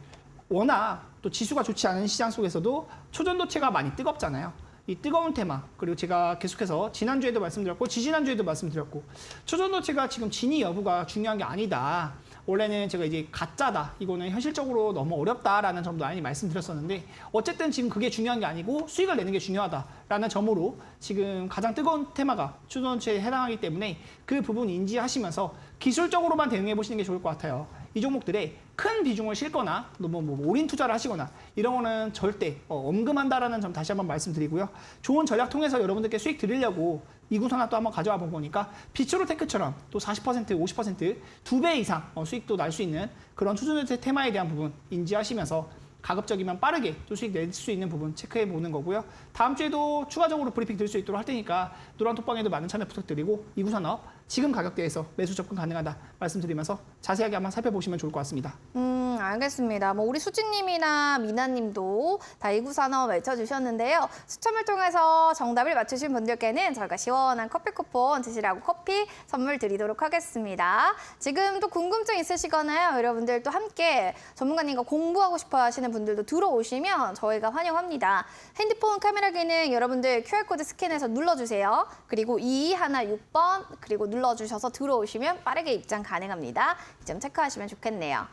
Speaker 2: 워낙 또 지수가 좋지 않은 시장 속에서도 초전도체가 많이 뜨겁잖아요. 이 뜨거운 테마 그리고 제가 계속해서 지난주에도 말씀드렸고 지지난주에도 말씀드렸고 초전도체가 지금 진위 여부가 중요한 게 아니다. 원래는 제가 이제 가짜다. 이거는 현실적으로 너무 어렵다라는 점도 많이 말씀드렸었는데 어쨌든 지금 그게 중요한 게 아니고 수익을 내는 게 중요하다라는 점으로 지금 가장 뜨거운 테마가 초전도체에 해당하기 때문에 그 부분 인지하시면서 기술적으로만 대응해 보시는 게 좋을 것 같아요. 이 종목들에 큰 비중을 싣거나 뭐 올인 투자를 하시거나 이런 거는 절대 엄금한다라는 점 다시 한번 말씀드리고요. 좋은 전략 통해서 여러분들께 수익 드리려고 이구산업 또 한번 가져와 본 거니까 비츠로테크처럼 또 40%, 50%, 2배 이상 수익도 날 수 있는 그런 초전도체 테마에 대한 부분 인지하시면서 가급적이면 빠르게 또 수익 낼 수 있는 부분 체크해 보는 거고요. 다음 주에도 추가적으로 브리핑 드릴 수 있도록 할 테니까 노란톡방에도 많은 참여 부탁드리고 이구산업 지금 가격대에서 매수 접근 가능하다 말씀드리면서 자세하게 한번 살펴보시면 좋을 것 같습니다.
Speaker 1: 알겠습니다. 뭐 우리 수진님이나 미나님도 다 이구산업 외쳐주셨는데요. 추첨을 통해서 정답을 맞추신 분들께는 저희가 시원한 커피 쿠폰 드시라고 커피 선물 드리도록 하겠습니다. 지금 또 궁금증 있으시거나요? 여러분들 또 함께 전문가님과 공부하고 싶어 하시는 분들도 들어오시면 저희가 환영합니다. 핸드폰 카메라 기능 여러분들 QR코드 스캔해서 눌러주세요. 그리고 2216번 그리고 눌러주셔서 들어오시면 빠르게 입장 가능합니다. 이 점 체크하시면 좋겠네요.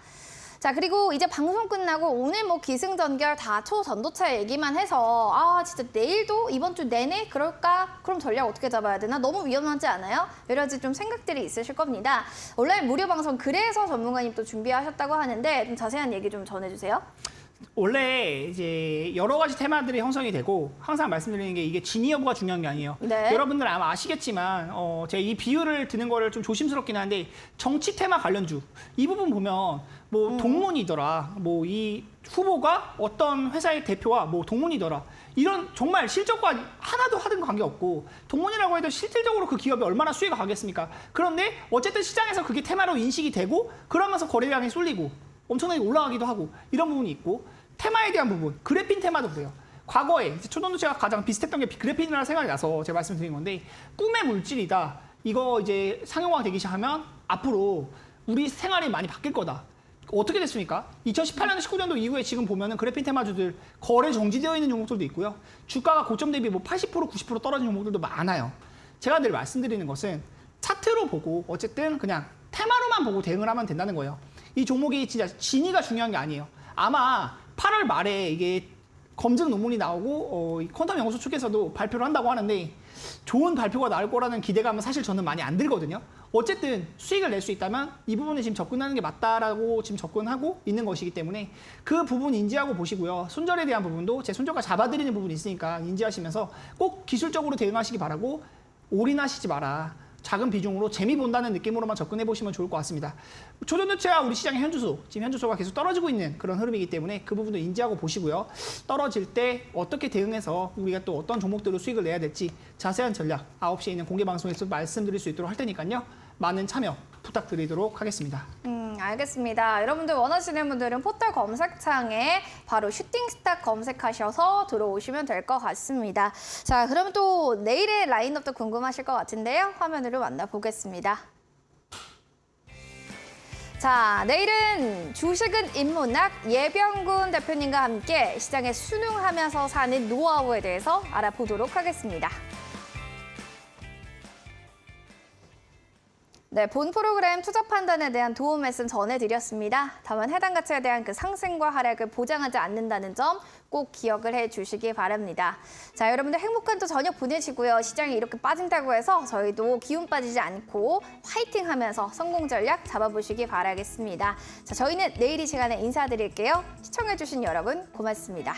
Speaker 1: 자, 그리고 이제 방송 끝나고 오늘 뭐 기승전결 다 초전도체 얘기만 해서 진짜 내일도 이번 주 내내 그럴까? 그럼 전략 어떻게 잡아야 되나? 너무 위험하지 않아요? 여러 가지 좀 생각들이 있으실 겁니다. 온라인 무료 방송 그래서 전문가님 또 준비하셨다고 하는데 좀 자세한 얘기 좀 전해주세요.
Speaker 2: 원래 이제 여러 가지 테마들이 형성이 되고 항상 말씀드리는 게 이게 진위 여부가 중요한 게 아니에요.
Speaker 1: 네.
Speaker 2: 여러분들 아마 아시겠지만 제가 이 비유를 드는 거를 좀 조심스럽긴 한데 정치 테마 관련주 이 부분 보면 뭐 동문이더라, 뭐 이 후보가 어떤 회사의 대표와 뭐 동문이더라. 이런 정말 실적과 하나도 하든 관계없고 동문이라고 해도 실질적으로 그 기업이 얼마나 수혜가 가겠습니까? 그런데 어쨌든 시장에서 그게 테마로 인식이 되고 그러면서 거래량이 쏠리고 엄청나게 올라가기도 하고 이런 부분이 있고 테마에 대한 부분, 그래핀 테마도 그래요. 과거에 초전도체가 가장 비슷했던 게 그래핀이라는 생각이 나서 제가 말씀드린 건데 꿈의 물질이다. 이거 이제 상용화가 되기 시작하면 앞으로 우리 생활이 많이 바뀔 거다. 어떻게 됐습니까? 2018년, 19년도 이후에 지금 보면은 그래핀 테마주들 거래 정지되어 있는 종목들도 있고요. 주가가 고점 대비 뭐 80%, 90% 떨어진 종목들도 많아요. 제가 늘 말씀드리는 것은 차트로 보고 어쨌든 그냥 테마로만 보고 대응을 하면 된다는 거예요. 이 종목이 진짜 진위가 중요한 게 아니에요. 아마 8월 말에 이게 검증 논문이 나오고 이 퀀텀 연구소 측에서도 발표를 한다고 하는데 좋은 발표가 나올 거라는 기대감은 사실 저는 많이 안 들거든요. 어쨌든 수익을 낼 수 있다면 이 부분에 지금 접근하는 게 맞다라고 지금 접근하고 있는 것이기 때문에 그 부분 인지하고 보시고요. 손절에 대한 부분도 제 손절가 잡아드리는 부분이 있으니까 인지하시면서 꼭 기술적으로 대응하시기 바라고 올인하시지 마라. 작은 비중으로 재미 본다는 느낌으로만 접근해 보시면 좋을 것 같습니다. 초전도체와 우리 시장의 현주소, 지금 현주소가 계속 떨어지고 있는 그런 흐름이기 때문에 그 부분도 인지하고 보시고요. 떨어질 때 어떻게 대응해서 우리가 또 어떤 종목들로 수익을 내야 될지 자세한 전략 9시에 있는 공개 방송에서 말씀드릴 수 있도록 할 테니까요. 많은 참여 부탁드리도록 하겠습니다.
Speaker 1: 알겠습니다. 여러분들 원하시는 분들은 포털 검색창에 바로 슈팅스타 검색하셔서 들어오시면 될 것 같습니다. 자, 그럼 또 내일의 라인업도 궁금하실 것 같은데요. 화면으로 만나보겠습니다. 자, 내일은 주식은 인문학 예병군 대표님과 함께 시장에 순응하면서 사는 노하우에 대해서 알아보도록 하겠습니다. 네, 본 프로그램 투자 판단에 대한 도움 말씀 전해드렸습니다. 다만 해당 가치에 대한 그 상승과 하락을 보장하지 않는다는 점 꼭 기억을 해주시기 바랍니다. 자, 여러분들 행복한 또 저녁 보내시고요. 시장이 이렇게 빠진다고 해서 저희도 기운 빠지지 않고 화이팅하면서 성공 전략 잡아보시기 바라겠습니다. 자, 저희는 내일 이 시간에 인사드릴게요. 시청해주신 여러분 고맙습니다.